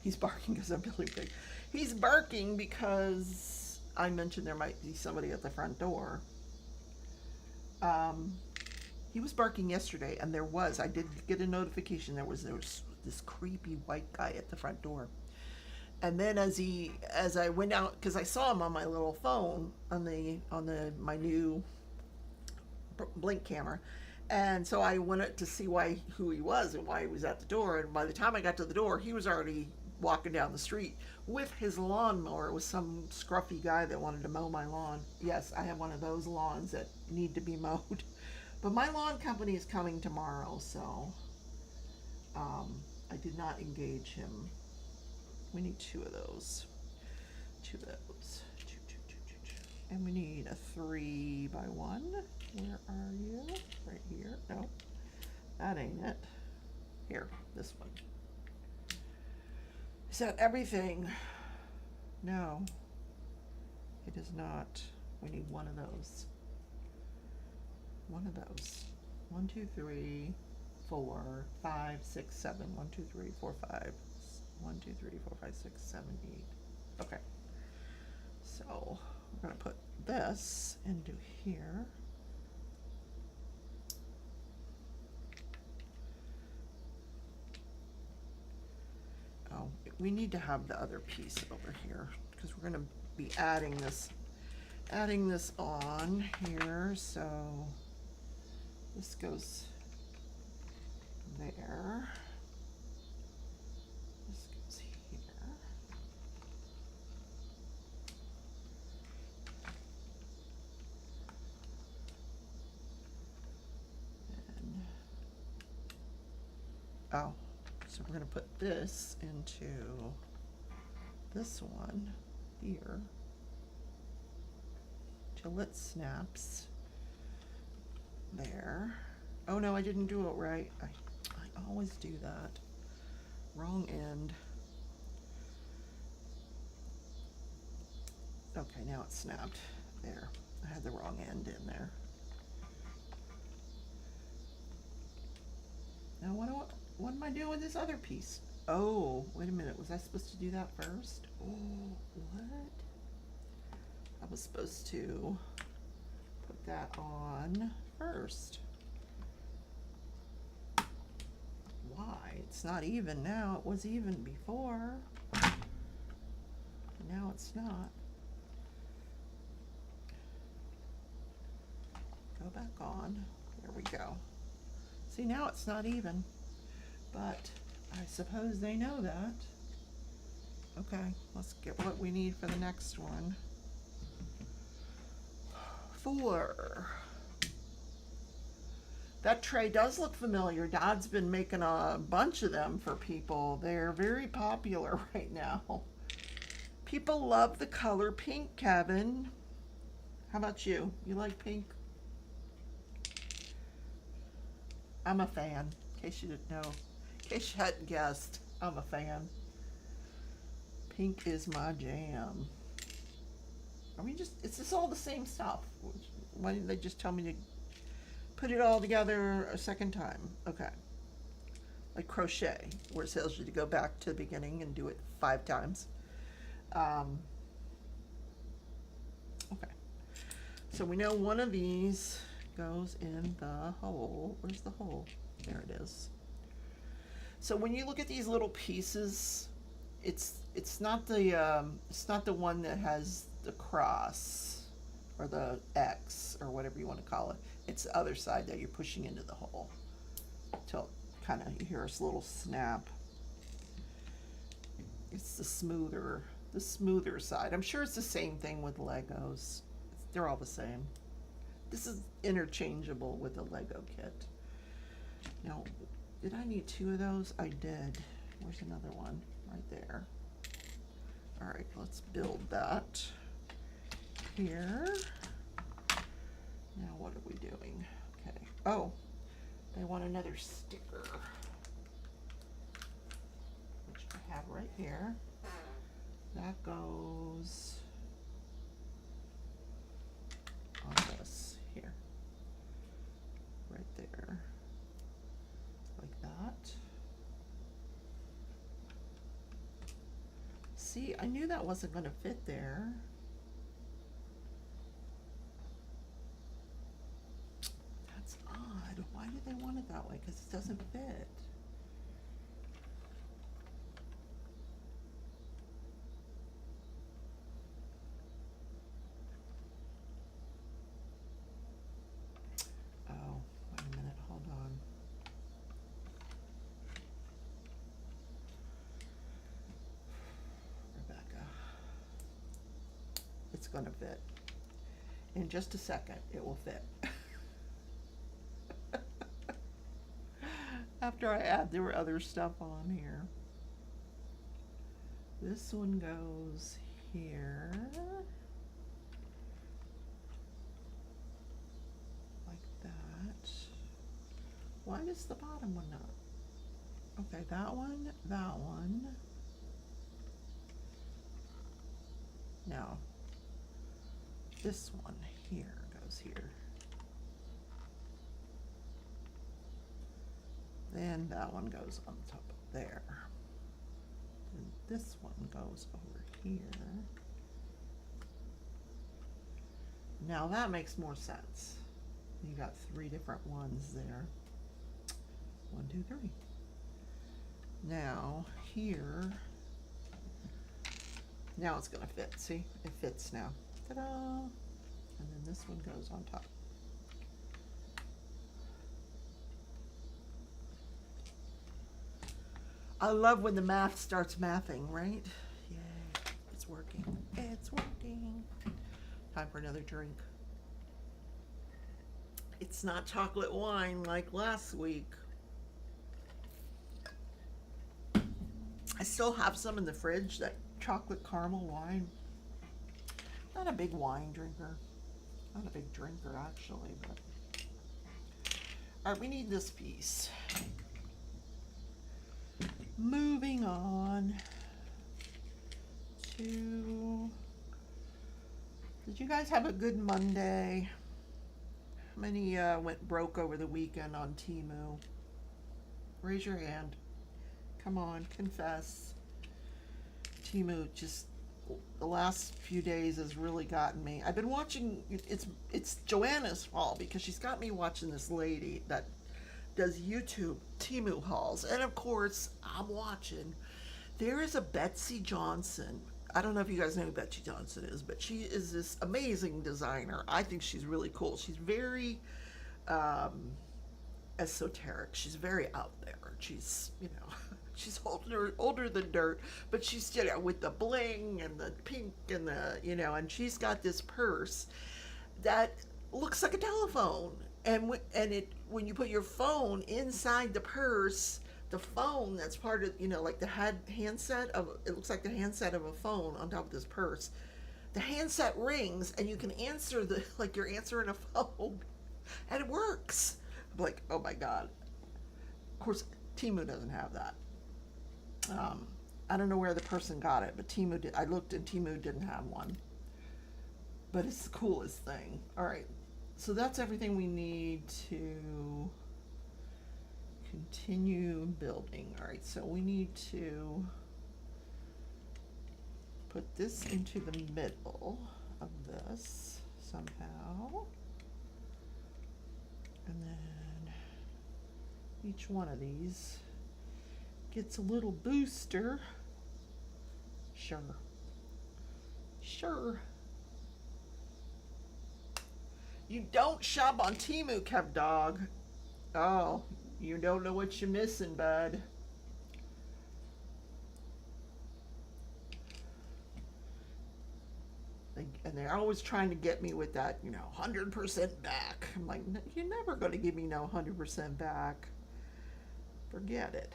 He's barking because I'm really big. He's barking because I mentioned there might be somebody at the front door. He was barking yesterday, and I did get a notification there was this creepy white guy at the front door. And then as I went out, because I saw him on my little phone on my new Blink camera, and so I went to see who he was and why he was at the door. And by the time I got to the door, he was already walking down the street with his lawnmower. It was some scruffy guy that wanted to mow my lawn. Yes, I have one of those lawns that need to be mowed. But my lawn company is coming tomorrow, so I did not engage him. We need two of those. Two of those. Two. And we need a 3x1. Where are you? Right here. No, that ain't it. Here, this one. Is that everything? No, it is not. We need one of those. One of those. 1, 2, 3, 4, 5, 6, 7. 1, 2, 3, 4, 5. 1, 2, 3, 4, 5, 6, 7, 8. Okay. So we're going to put this into here. Oh, we need to have the other piece over here because we're going to be adding this on here. So this goes there. This goes here. And oh, so we're going to put this into this one here till it snaps there. Oh no, I didn't do it right. I always do that. Wrong end. Okay, now it's snapped. There. I had the wrong end in there. Now what am I doing with this other piece? Oh, wait a minute. Was I supposed to do that first? Oh, what? I was supposed to put that on first. Why? It's not even now. It was even before. Now it's not. Go back on. There we go. See, now it's not even. But I suppose they know that. Okay, let's get what we need for the next one. 4. That tray does look familiar. Dad's been making a bunch of them for people. They're very popular right now. People love the color pink, Kevin. How about you? You like pink? I'm a fan, in case you didn't know. In case you hadn't guessed, I'm a fan. Pink is my jam. I mean, it's just all the same stuff. Why didn't they just tell me to put it all together a second time? Okay. Like crochet, where it tells you to go back to the beginning and do it 5 times. Okay. So we know one of these goes in the hole. Where's the hole? There it is. So when you look at these little pieces, it's not the one that has the cross or the X or whatever you want to call it. It's the other side that you're pushing into the hole till kind of you hear a little snap. It's the smoother side. I'm sure it's the same thing with Legos. They're all the same. This is interchangeable with the Lego kit. Now, did I need 2 of those? I did. Where's another one? Right there. All right, let's build that here. Now, what are we doing? Okay. Oh, they want another sticker, which I have right here. That goes on this here, right there, like that. See, I knew that wasn't going to fit there. That's odd. Why do they want it that way? Because it doesn't fit. Oh, wait a minute, hold on. Rebecca. It's going to fit. In just a second, it will fit. After I add, there were other stuff on here. This one goes here. Like that. Why does the bottom one not? Okay, that one, that one. Now, this one here goes here. Then that one goes on top of there. this one goes over here. Now that makes more sense. You got 3 different ones there. 1, 2, 3. Now here, now it's gonna fit. See, it fits now. Ta-da! And then this one goes on top. I love when the math starts mathing, right? Yay, it's working. It's working. Time for another drink. It's not chocolate wine like last week. I still have some in the fridge, that chocolate caramel wine. Not a big wine drinker. Not a big drinker, actually, but. All right, we need this piece. Moving on to, did you guys have a good Monday? How many went broke over the weekend on Temu? Raise your hand. Come on, confess. Temu just, the last few days has really gotten me. I've been watching, it's Joanna's fault because she's got me watching this lady that does YouTube Temu hauls, and of course I'm watching. There is a Betsy Johnson. I don't know if you guys know who Betsy Johnson is, but she is this amazing designer. I think she's really cool. She's very esoteric. She's very out there. She's, you know, she's older than dirt, but she's, you know, with the bling and the pink and the, you know, and she's got this purse that looks like a telephone. And when you put your phone inside the purse, the phone that's part of, you know, like the handset of, it looks like the handset of a phone on top of this purse. The handset rings and you can answer like you're answering a phone, and it works. I'm like, oh my God. Of course, Temu doesn't have that. I don't know where the person got it, but Temu did. I looked and Temu didn't have one. But it's the coolest thing. All right. So that's everything we need to continue building. All right, so we need to put this into the middle of this somehow. And then each one of these gets a little booster. Sure. Sure. You don't shop on Temu, Kev Dog. Oh, you don't know what you're missing, bud. And they're always trying to get me with that, you know, 100% back. I'm like, you're never going to give me no 100% back. Forget it.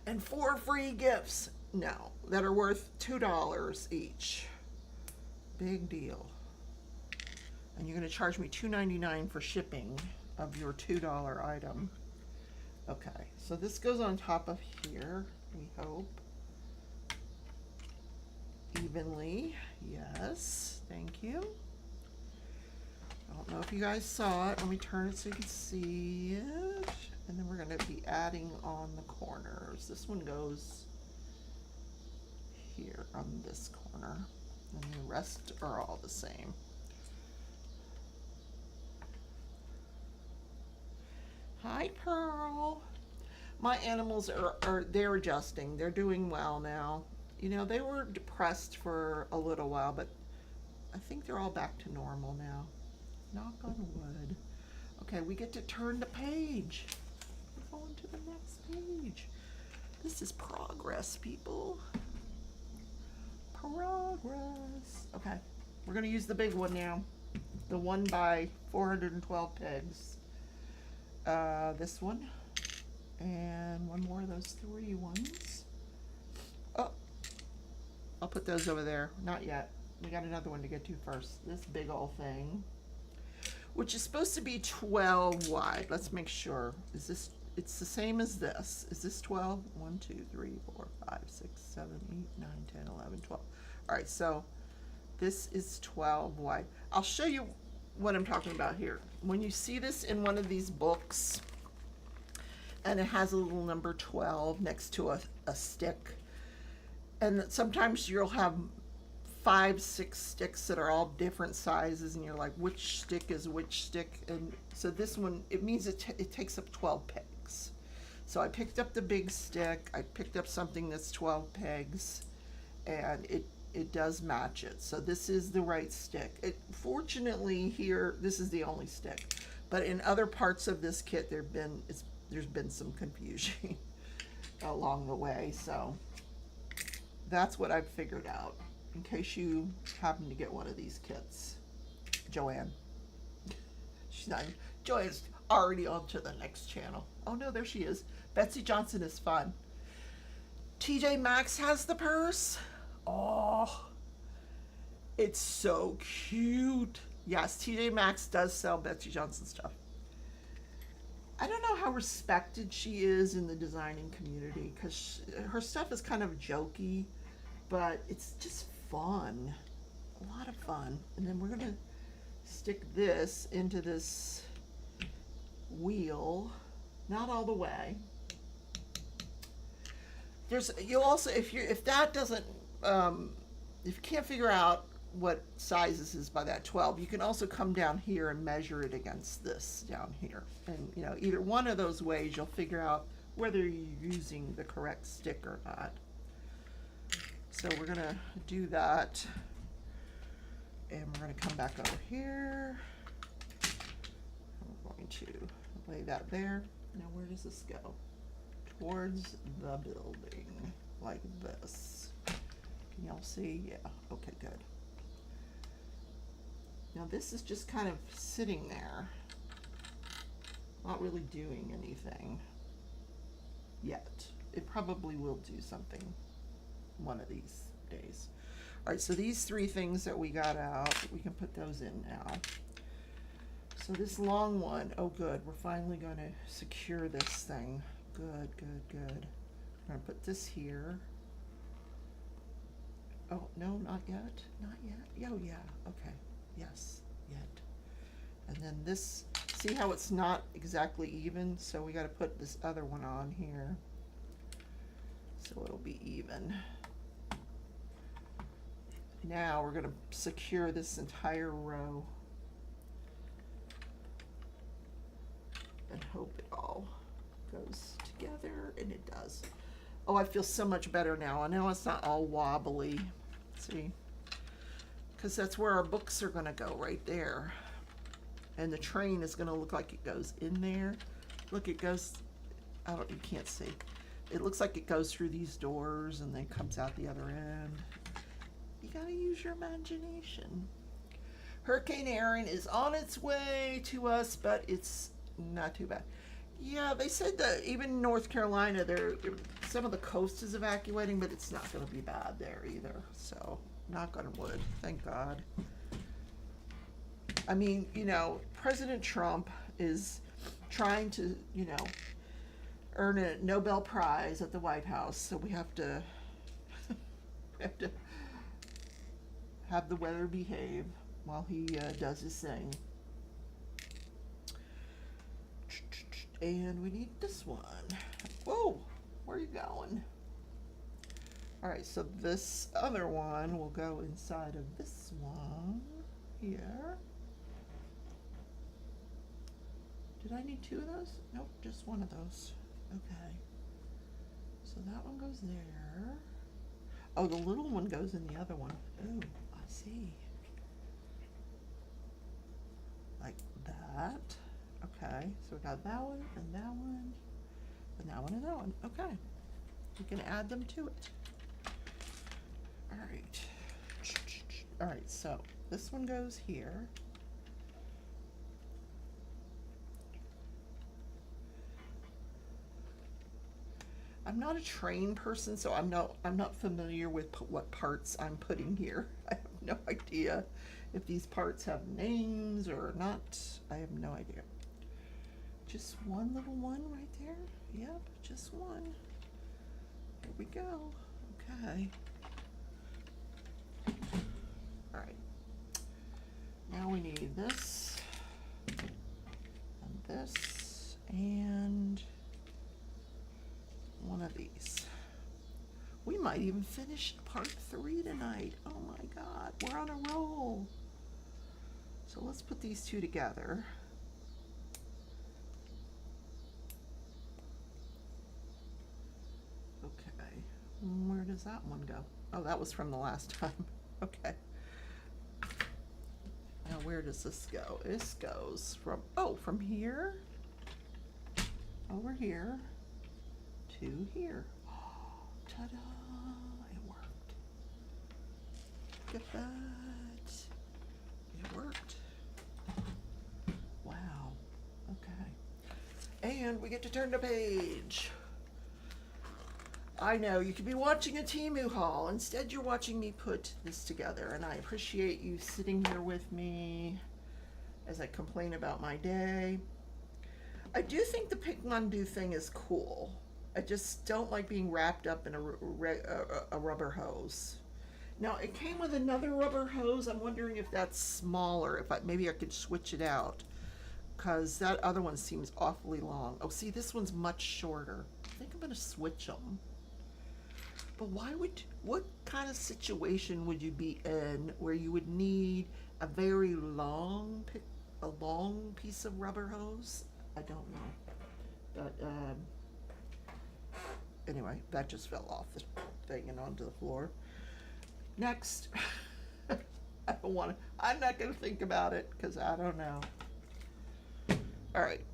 And 4 free gifts, no, that are worth $2 each. Big deal. And you're going to charge me $2.99 for shipping of your $2 item. Okay, so this goes on top of here, we hope. Evenly, yes, thank you. I don't know if you guys saw it. Let me turn it so you can see it. And then we're going to be adding on the corners. This one goes here on this corner. And the rest are all the same. Hi, Pearl. My animals they're adjusting. They're doing well now. You know, they were depressed for a little while, but I think they're all back to normal now. Knock on wood. Okay, we get to turn the page. We're going to the next page. This is progress, people. Progress. Okay, we're going to use the big one now. The 1 by 412 pegs. This one. And one more of those 3 ones. Oh, I'll put those over there. Not yet. We got another one to get to first. This big old thing, which is supposed to be 12 wide. Let's make sure. Is this, it's the same as this. Is this 12? 1, 2, 3, 4, 5, 6, 7, 8, 9, 10, 11, 12. All right, so this is 12 wide. I'll show you what I'm talking about here. When you see this in one of these books, and it has a little number 12 next to a stick. And sometimes you'll have 5, 6 sticks that are all different sizes, and you're like, which stick is which stick? And so this one, it means it takes up 12 pegs. So I picked up the big stick, I picked up something that's 12 pegs, and it does match it. So this is the right stick. Fortunately here, this is the only stick. But in other parts of this kit, there's been some confusion along the way. So that's what I've figured out, in case you happen to get one of these kits. Joanne. Joanne's already on to the next channel. Oh no, there she is. Betsy Johnson is fun. TJ Maxx has the purse. Oh, it's so cute. Yes, TJ Maxx does sell Betsy Johnson stuff. I don't know how respected she is in the designing community, because her stuff is kind of jokey, but it's just fun. A lot of fun. And then we're going to stick this into this wheel. Not all the way. You'll also, if that doesn't, if you can't figure out what size this is by that 12, you can also come down here and measure it against this down here. And either one of those ways you'll figure out whether you're using the correct stick or not. So we're gonna do that, and we're gonna come back over here. We're going to lay that there. Now where does this go? Towards the building, like this. Can y'all see? Yeah, okay, good. Now this is just kind of sitting there, not really doing anything yet. It probably will do something one of these days. All right, so these 3 things that we got out, we can put those in now. So this long one, oh good, we're finally going to secure this thing. Good, good, good. I'm going to put this here. Oh, no, not yet. Not yet. Oh, yeah. Okay. Yes, yet. And then this, see how it's not exactly even? So we got to put this other one on here, so it'll be even. Now we're going to secure this entire row and hope it all goes together, and it does. Oh, I feel so much better now. I know it's not all wobbly. See? Because that's where our books are going to go, right there. And the train is going to look like it goes in there. Look, it goes, you can't see. It looks like it goes through these doors and then comes out the other end. You got to use your imagination. Hurricane Erin is on its way to us, but it's not too bad. Yeah, they said that even North Carolina, some of the coast is evacuating, but it's not going to be bad there either. So, knock on wood, thank God. I mean, President Trump is trying to, earn a Nobel Prize at the White House, so we have to, have the weather behave while he does his thing. And we need this one. Whoa, where are you going? All right, so this other one will go inside of this one here. Did I need 2 of those? Nope, just one of those. Okay. So that one goes there. Oh, the little one goes in the other one. Oh, I see. Like that. Okay, so we got that one, and that one, and that one, and that one. Okay, we can add them to it. All right. All right, so this one goes here. I'm not a train person, so I'm not familiar with what parts I'm putting here. I have no idea if these parts have names or not. I have no idea. Just one little one right there. Yep, just one. Here we go. Okay. All right. Now we need this and this and might even finish part 3 tonight. Oh my God, we're on a roll. So let's put these two together. Okay, where does that one go? Oh, that was from the last time. Okay. Now where does this go? This goes from, oh, from here, over here, to here. Oh, ta-da, it worked. Look at that. It worked. Wow, okay. And we get to turn the page. I know, you could be watching a Temu haul. Instead, you're watching me put this together, and I appreciate you sitting here with me as I complain about my day. I do think the pink Mondu thing is cool. I just don't like being wrapped up in a rubber hose. Now, it came with another rubber hose. I'm wondering if that's smaller, maybe I could switch it out, because that other one seems awfully long. Oh, see, this one's much shorter. I think I'm going to switch them. But what kind of situation would you be in where you would need a very long piece of rubber hose? I don't know. But anyway, that just fell off the thing and onto the floor. Next. I'm not going to think about it because I don't know. All right.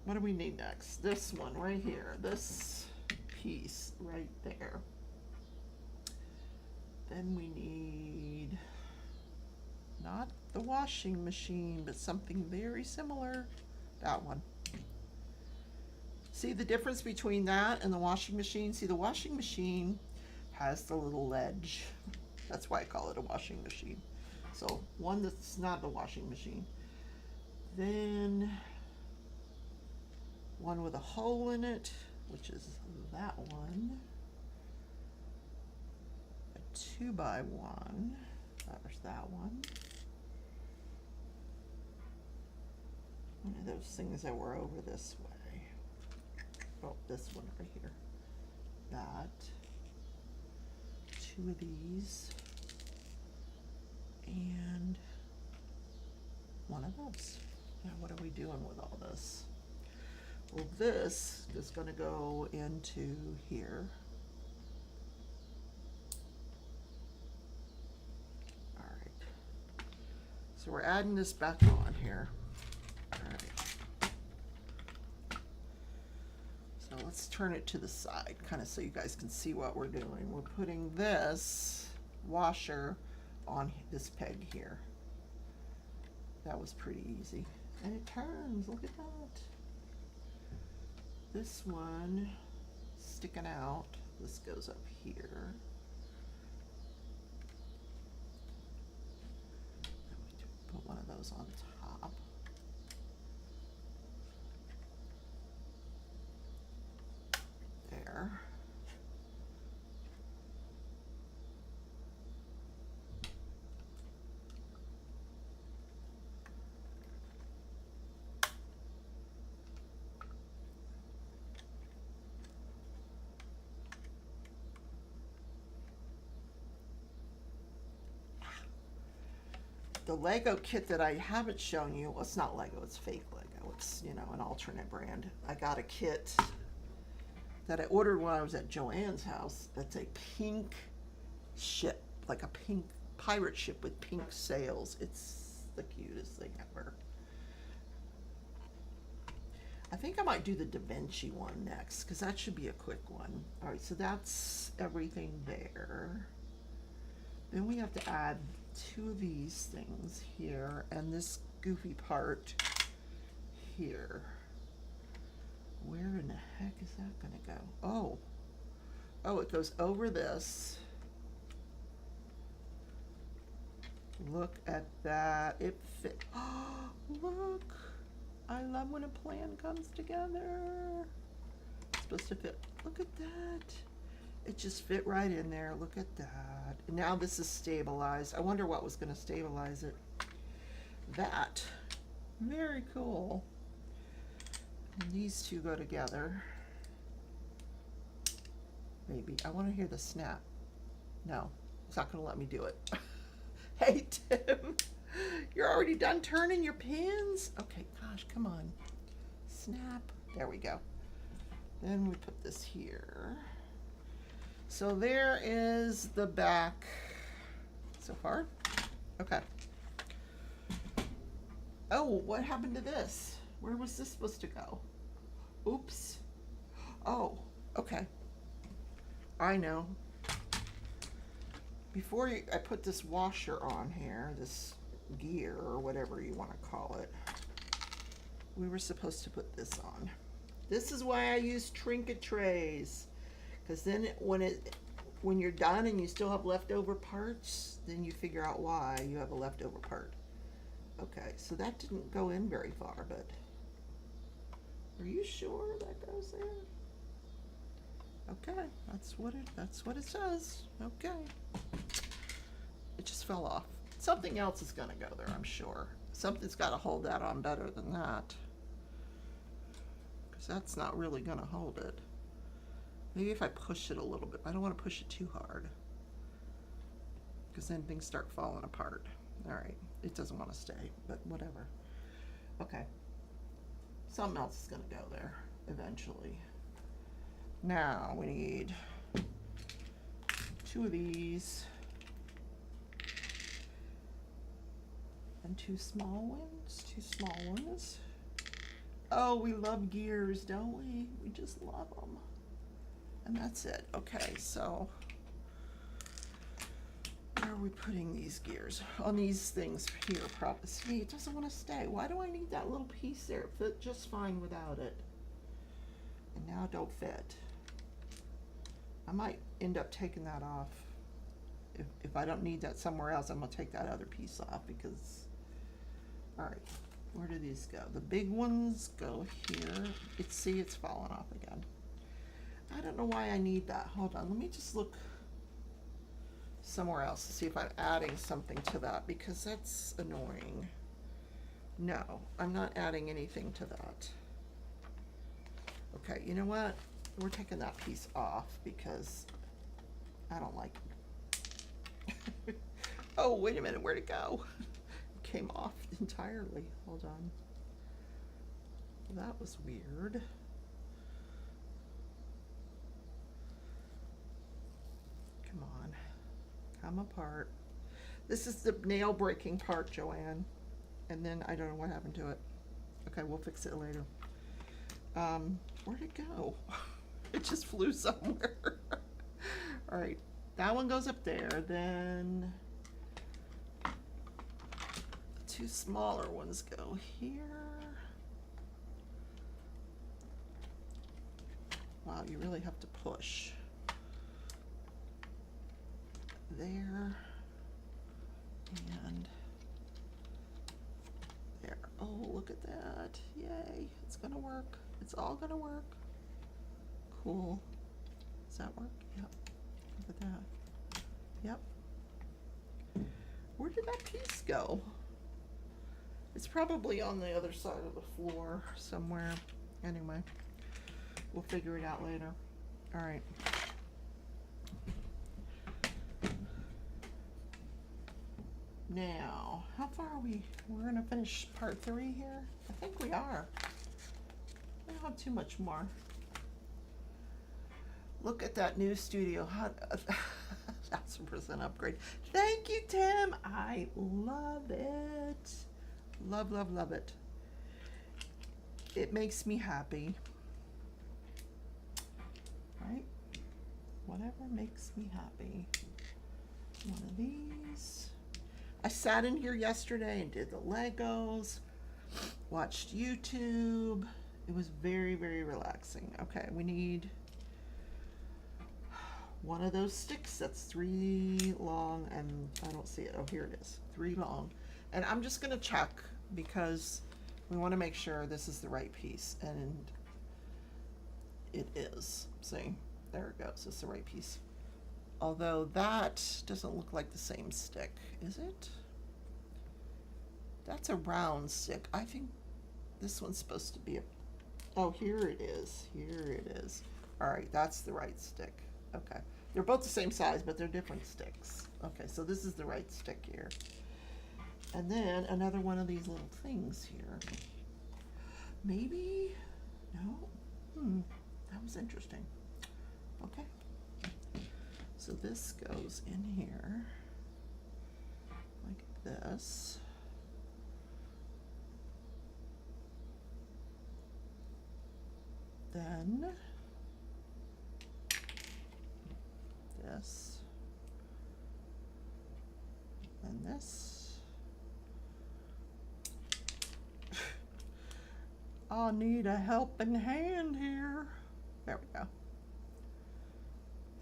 What do we need next? This one right here. This piece right there. Then we need not the washing machine, but something very similar. That one. See the difference between that and the washing machine? See, the washing machine has the little ledge. That's why I call it a washing machine. So one that's not the washing machine. Then one with a hole in it, which is that one. 2x1. There's that one. One of those things that were over this way. Oh, this one right here. That. 2 of these. And 1 of those. Now, what are we doing with all this? Well, this is going to go into here. So we're adding this back on here. All right. So let's turn it to the side, kind of so you guys can see what we're doing. We're putting this washer on this peg here. That was pretty easy. And it turns, look at that. This one sticking out. This goes up here. Put one of those on top. There. The Lego kit that I haven't shown you, well, it's not Lego, it's fake Lego. It's, you know, an alternate brand. I got a kit that I ordered when I was at Joanne's house. It's a pink ship, like a pink pirate ship with pink sails. It's the cutest thing ever. I think I might do the Da Vinci one next, because that should be a quick one. All right, so that's everything there. Then we have to add 2 of these things here and this goofy part here. Where in the heck is that gonna go? Oh, it goes over this. Look at that. It fit. Oh, look. I love when a plan comes together. It's supposed to fit. Look at that. It just fit right in there. Look at that. And now this is stabilized. I wonder what was going to stabilize it. That. Very cool. And these two go together. maybe. I want to hear the snap. No, it's not going to let me do it. Hey, Tim, you're already done turning your pins? Okay, gosh, come on. Snap. There we go. Then we put this here. So there is the back so far. Okay. Oh, what happened to this? Where was this supposed to go? Oops. Oh, okay. I know. Before I put this washer on here, this gear or whatever you want to call it, we were supposed to put this on. This is why I use trinket trays, because then when you're done and you still have leftover parts, then you figure out why you have a leftover part. Okay, so that didn't go in very far, but are you sure that goes there? Okay, that's what it says. Okay. It just fell off. Something else is gonna go there, I'm sure. Something's gotta hold that on better than that. Because that's not really gonna hold it. Maybe if I push it a little bit. I don't want to push it too hard, because then things start falling apart. Alright, it doesn't want to stay, but whatever. Okay. Something else is gonna go there eventually. Now we need 2 of these and 2 small ones. 2 small ones. Oh, we love gears, don't we? We just love them. And that's it. Okay, so where are we putting these gears? On these things here, probably. See, it doesn't want to stay. Why do I need that little piece there? It fit just fine without it. And now it don't fit. I might end up taking that off. If I don't need that somewhere else, I'm gonna take that other piece off because, all right, where do these go? The big ones go here. See, it's falling off again. I don't know why I need that. Hold on, let me just look somewhere else to see if I'm adding something to that, because that's annoying. No, I'm not adding anything to that. Okay, you know what? We're taking that piece off because I don't like it. Oh, wait a minute, where'd it go? It came off entirely. Hold on. That was weird. Come on, come apart. This is the nail breaking part, Joanne. And then I don't know what happened to it. Okay, we'll fix it later. Where'd it go? It just flew somewhere. All right, that one goes up there. Then the 2 smaller ones go here. Wow, you really have to push. There and there. Oh, look at that. Yay, it's gonna work. It's all gonna work. Cool. Does that work? Yep. Look at that. Yep. Where did that piece go? It's probably on the other side of the floor somewhere. Anyway, we'll figure it out later. All right. Now, how far are we? We're gonna finish part 3 here? I think we are. I don't have too much more. Look at that new studio. 1,000% upgrade. Thank you, Tim. I love it. Love, love, love it. It makes me happy. Right? Whatever makes me happy. One of these. I sat in here yesterday and did the Legos, watched YouTube. It was very, very relaxing. Okay, we need one of those sticks that's 3 long, and I don't see it. Oh, here it is. 3 long. And I'm just gonna check because we want to make sure this is the right piece, and it is. See, there it goes. It's the right piece. Although that doesn't look like the same stick, is it? That's a round stick. I think this one's supposed to be a, oh, here it is. Here it is. All right, that's the right stick. Okay. They're both the same size, but they're different sticks. Okay, so this is the right stick here. And then another one of these little things here. Maybe, no? That was interesting. Okay. So this goes in here like this. Then this, and this. I'll need a helping hand here. There we go.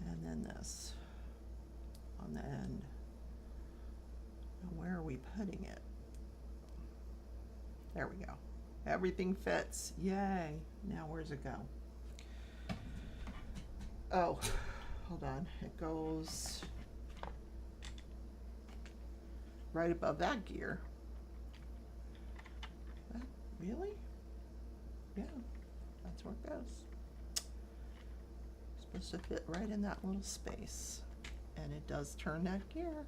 And then this on the end. Now where are we putting it? There we go. Everything fits. Yay. Now where's it go? Oh, hold on. It goes right above that gear. Really? Yeah, that's where it goes. It's supposed to fit right in that little space. And it does turn that gear.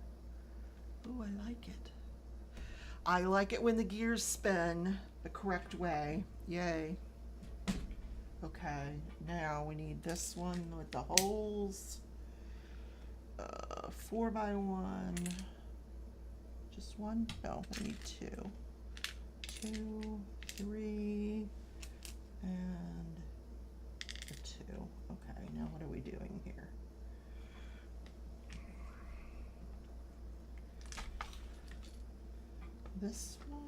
Ooh, I like it. I like it when the gears spin the correct way. Yay. Okay, now we need this one with the holes. 4x1. Just one? No, we need 2. 2, 3, and a 2. Okay, now what are we doing here? This one.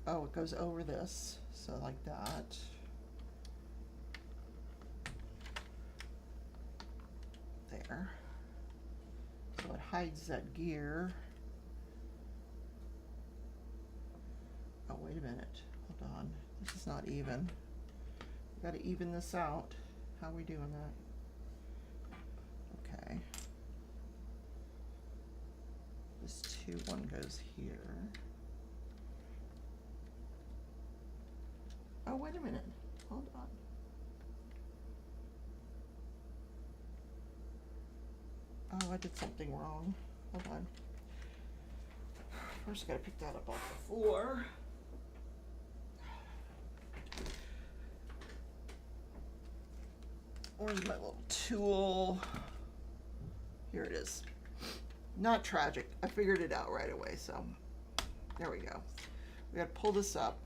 Oh, it goes over this, so like that. There. So it hides that gear. Oh, wait a minute. Hold on. This is not even. We gotta even this out. How are we doing that? Okay. This 2-1 goes here. Oh, wait a minute. Hold on. Oh, I did something wrong. Hold on. First, I gotta pick that up off the floor. Where's my little tool? Here it is. Not tragic. I figured it out right away, so there we go. We gotta pull this up,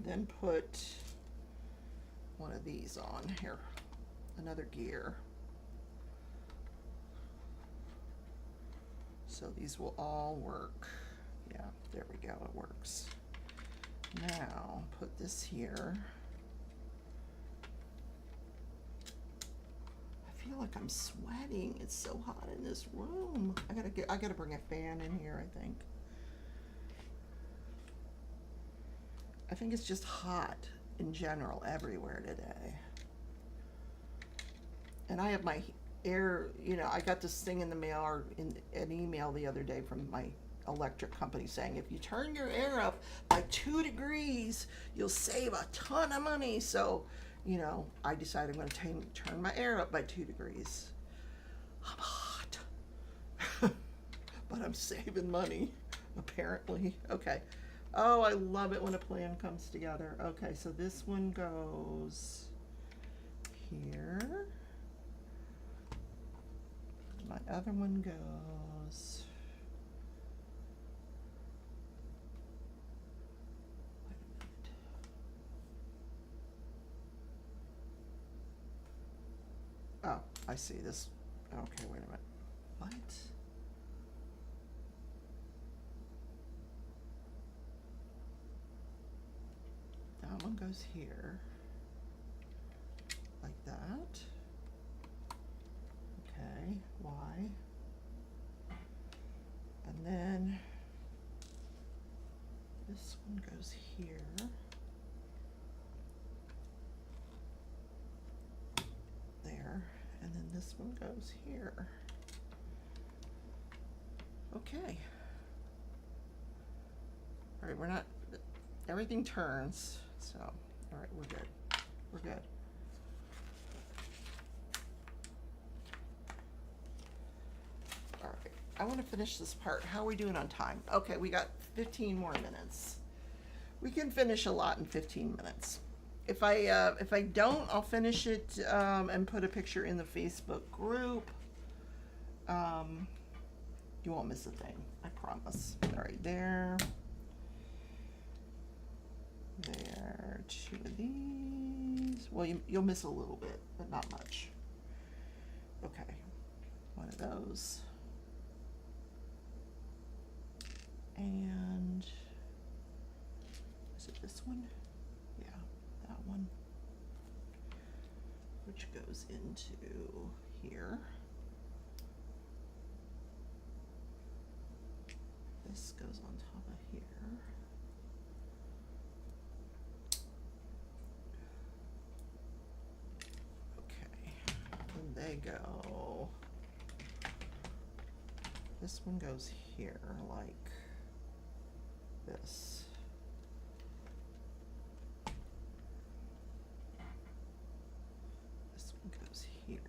then put one of these on here, another gear. So these will all work. Yeah, there we go, it works. Now put this here. I feel like I'm sweating. It's so hot in this room. I gotta bring a fan in here, I think. I think it's just hot in general everywhere today. And I have my air, you know, I got this thing in the mail or in an email the other day from my electric company saying if you turn your air up by 2 degrees, you'll save a ton of money. So, you know, I decided I'm going to turn my air up by 2 degrees. I'm hot. But I'm saving money, apparently. Okay. Oh, I love it when a plan comes together. Okay, so this one goes here. My other one goes. Wait a minute. Oh, I see this. Okay, wait a minute. What? That one goes here, like that. Okay, Y. And then this one goes here. There. And then this one goes here. Okay. All right, we're not, everything turns. So, all right, we're good. We're good. I want to finish this part. How are we doing on time? Okay, we got 15 more minutes. We can finish a lot in 15 minutes. If I don't, I'll finish it and put a picture in the Facebook group. You won't miss a thing, I promise. All right, there. There, 2 of these. Well, you'll miss a little bit, but not much. Okay, 1 of those. And is it this one? Yeah, that one. Which goes into here. This goes on top of here. They go, this one goes here like this. This one goes here.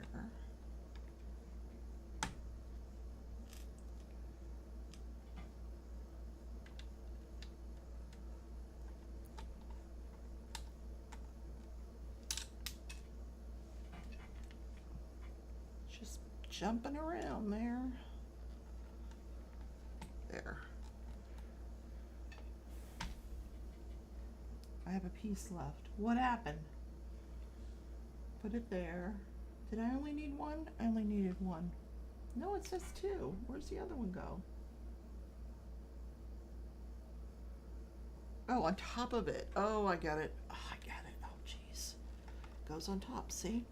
Jumping around there. There. I have a piece left. What happened? Put it there. Did I only need 1? I only needed 1. No, it says 2. Where's the other one go? Oh, on top of it. Oh, I got it. Oh, I got it. Oh, jeez. Goes on top, see?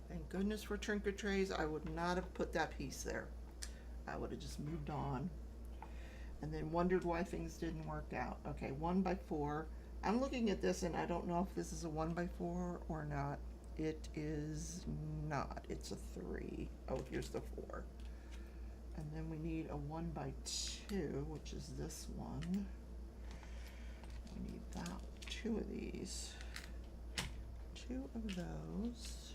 Thank goodness for trinket trays. I would not have put that piece there. I would have just moved on and then wondered why things didn't work out. Okay, 1 by 4. I'm looking at this and I don't know if this is a 1 by 4 or not. It is not. It's a 3. Oh, here's the 4. And then we need a 1 by 2, which is this one. We need that. 2 of these. 2 of those.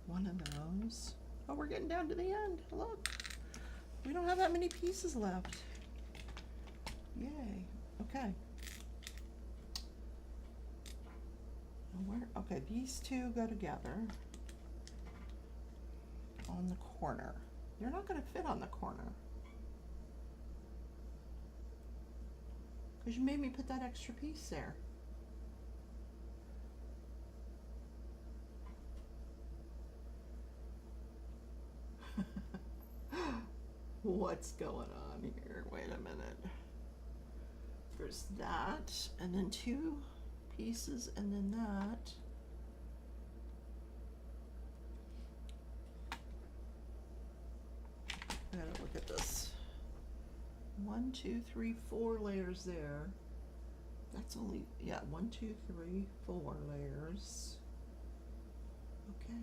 1 of those. Oh, we're getting down to the end. Look, we don't have that many pieces left. Yay. Okay. Where? Okay, these 2 go together on the corner. They're not going to fit on the corner because you made me put that extra piece there. What's going on here? Wait a minute. There's that, and then 2 pieces, and then that. I gotta look at this. 1, 2, 3, 4 layers there. That's only, yeah, 1, 2, 3, 4 layers. Okay.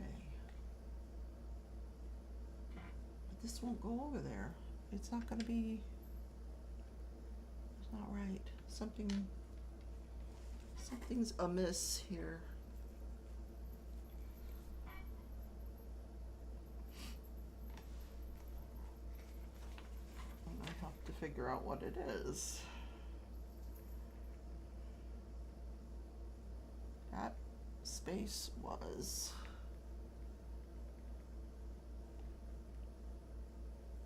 This won't go over there. It's not going to be, it's not right. Something's amiss here. And I have to figure out what it is. That space was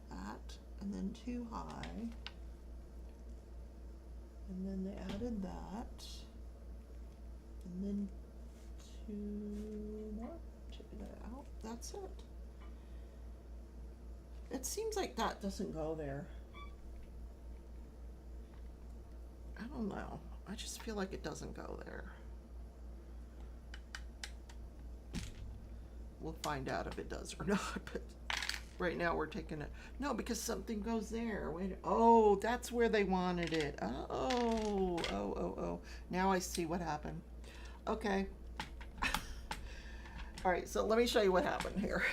that, and then 2 high, and then they added that, and then 2 more, check that out, that's it. It seems like that doesn't go there. I don't know, I just feel like it doesn't go there. We'll find out if it does or not, but right now we're taking it. No, because something goes there. Wait. Oh, that's where they wanted it. Oh. Now I see what happened. Okay. All right, so let me show you what happened here.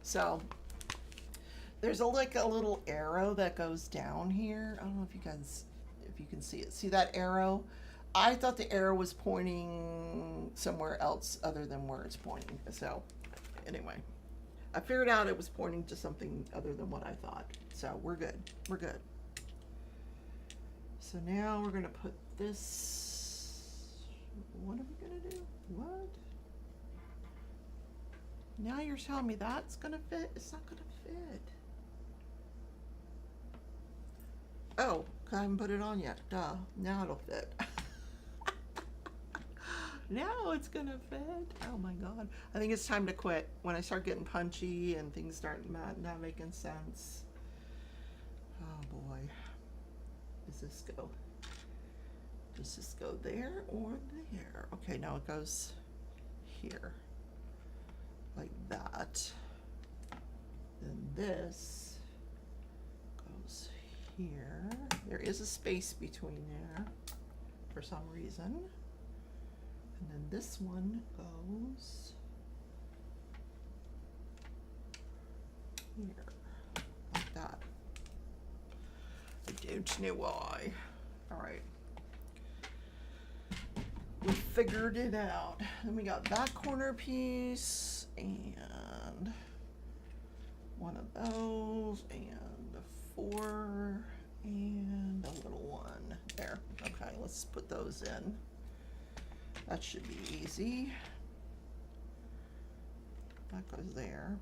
So there's like a little arrow that goes down here. I don't know if you guys, if you can see it. See that arrow? I thought the arrow was pointing somewhere else other than where it's pointing. So Anyway, I figured out it was pointing to something other than what I thought. So we're good. We're good. So now we're gonna put this, what are we gonna do? What? Now you're telling me that's gonna fit? It's not gonna fit. Oh, I haven't put it on yet. Duh, now it'll fit. Now it's gonna fit. Oh my God. I think it's time to quit when I start getting punchy and things start not making sense. Oh boy. Does this go? Does this go there or there? Okay, now it goes here. Like that. Then this goes here. There is a space between there for some reason. And then this one goes here, like that. I don't know why. All right. We figured it out. Then we got that corner piece and one of those and a 4 and a little one there. Okay, let's put those in. That should be easy. That goes there.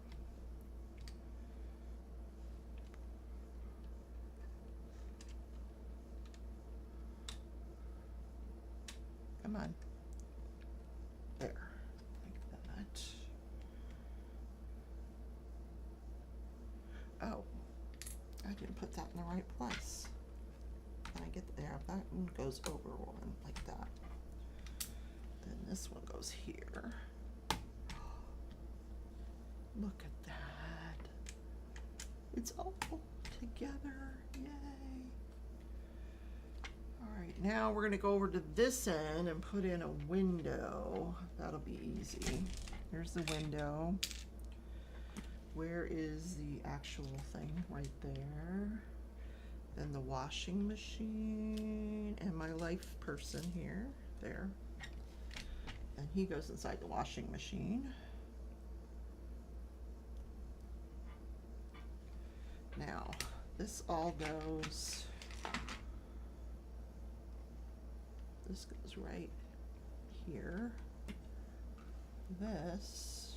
Come on. There. Like that. Oh. I didn't put that in the right place. When I get there, that one goes over one like that. Then this one goes here. Look at that. It's all together. Yay. All right, now we're gonna go over to this end and put in a window. That'll be easy. There's the window. Where is the actual thing? Right there. Then the washing machine and my life person here. There. And he goes inside the washing machine. Now, this all goes, this goes right here. This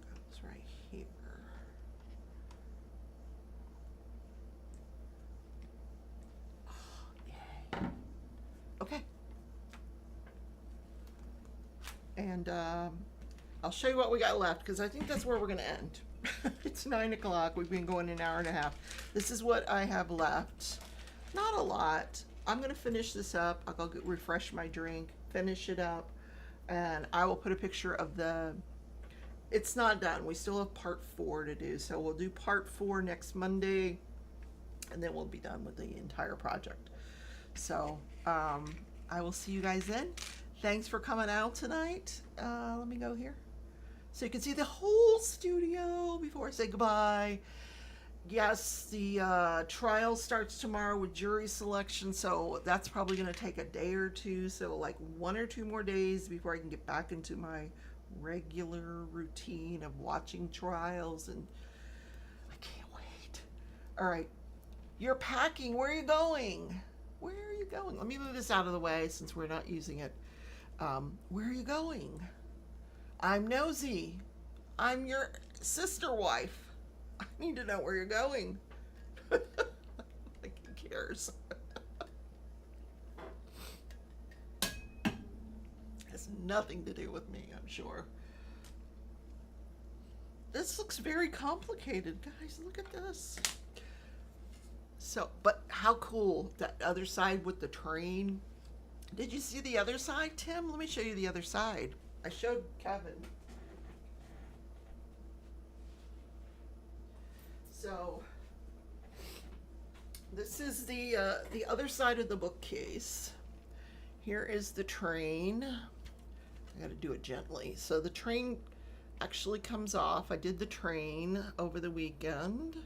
goes right here. Okay. And I'll show you what we got left because I think that's where we're going to end. It's 9 o'clock. We've been going an hour and a half. This is what I have left. Not a lot. I'm going to finish this up. I'll go refresh my drink, finish it up, and I will put a picture of the... It's not done. We still have part 4 to do. So we'll do part 4 next Monday, and then we'll be done with the entire project. So I will see you guys then. Thanks for coming out tonight. Let me go here so you can see the whole studio before I say goodbye. Yes, the trial starts tomorrow with jury selection, so that's probably going to take a day or two, so like 1 or 2 more days before I can get back into my regular routine of watching trials, and I can't wait. All right, you're packing. Where are you going? Where are you going? Let me move this out of the way since we're not using it. Where are you going? I'm nosy. I'm your sister wife. I need to know where you're going. Like, who cares? Has nothing to do with me, I'm sure. This looks very complicated, guys. Look at this. So, but how cool, that other side with the train. Did you see the other side, Tim? Let me show you the other side. I showed Kevin. So, this is the other side of the bookcase. Here is the train. I gotta do it gently. So the train actually comes off. I did the train over the weekend.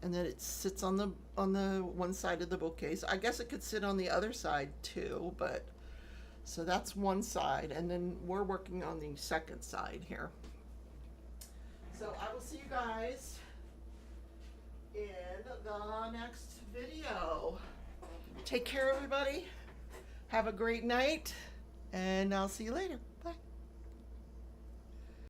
and then it sits on the one side of the bookcase. I guess it could sit on the other side too, but so that's one side, and then we're working on the second side here. So I will see you guys in the next video. Take care, everybody. Have a great night, and I'll see you later.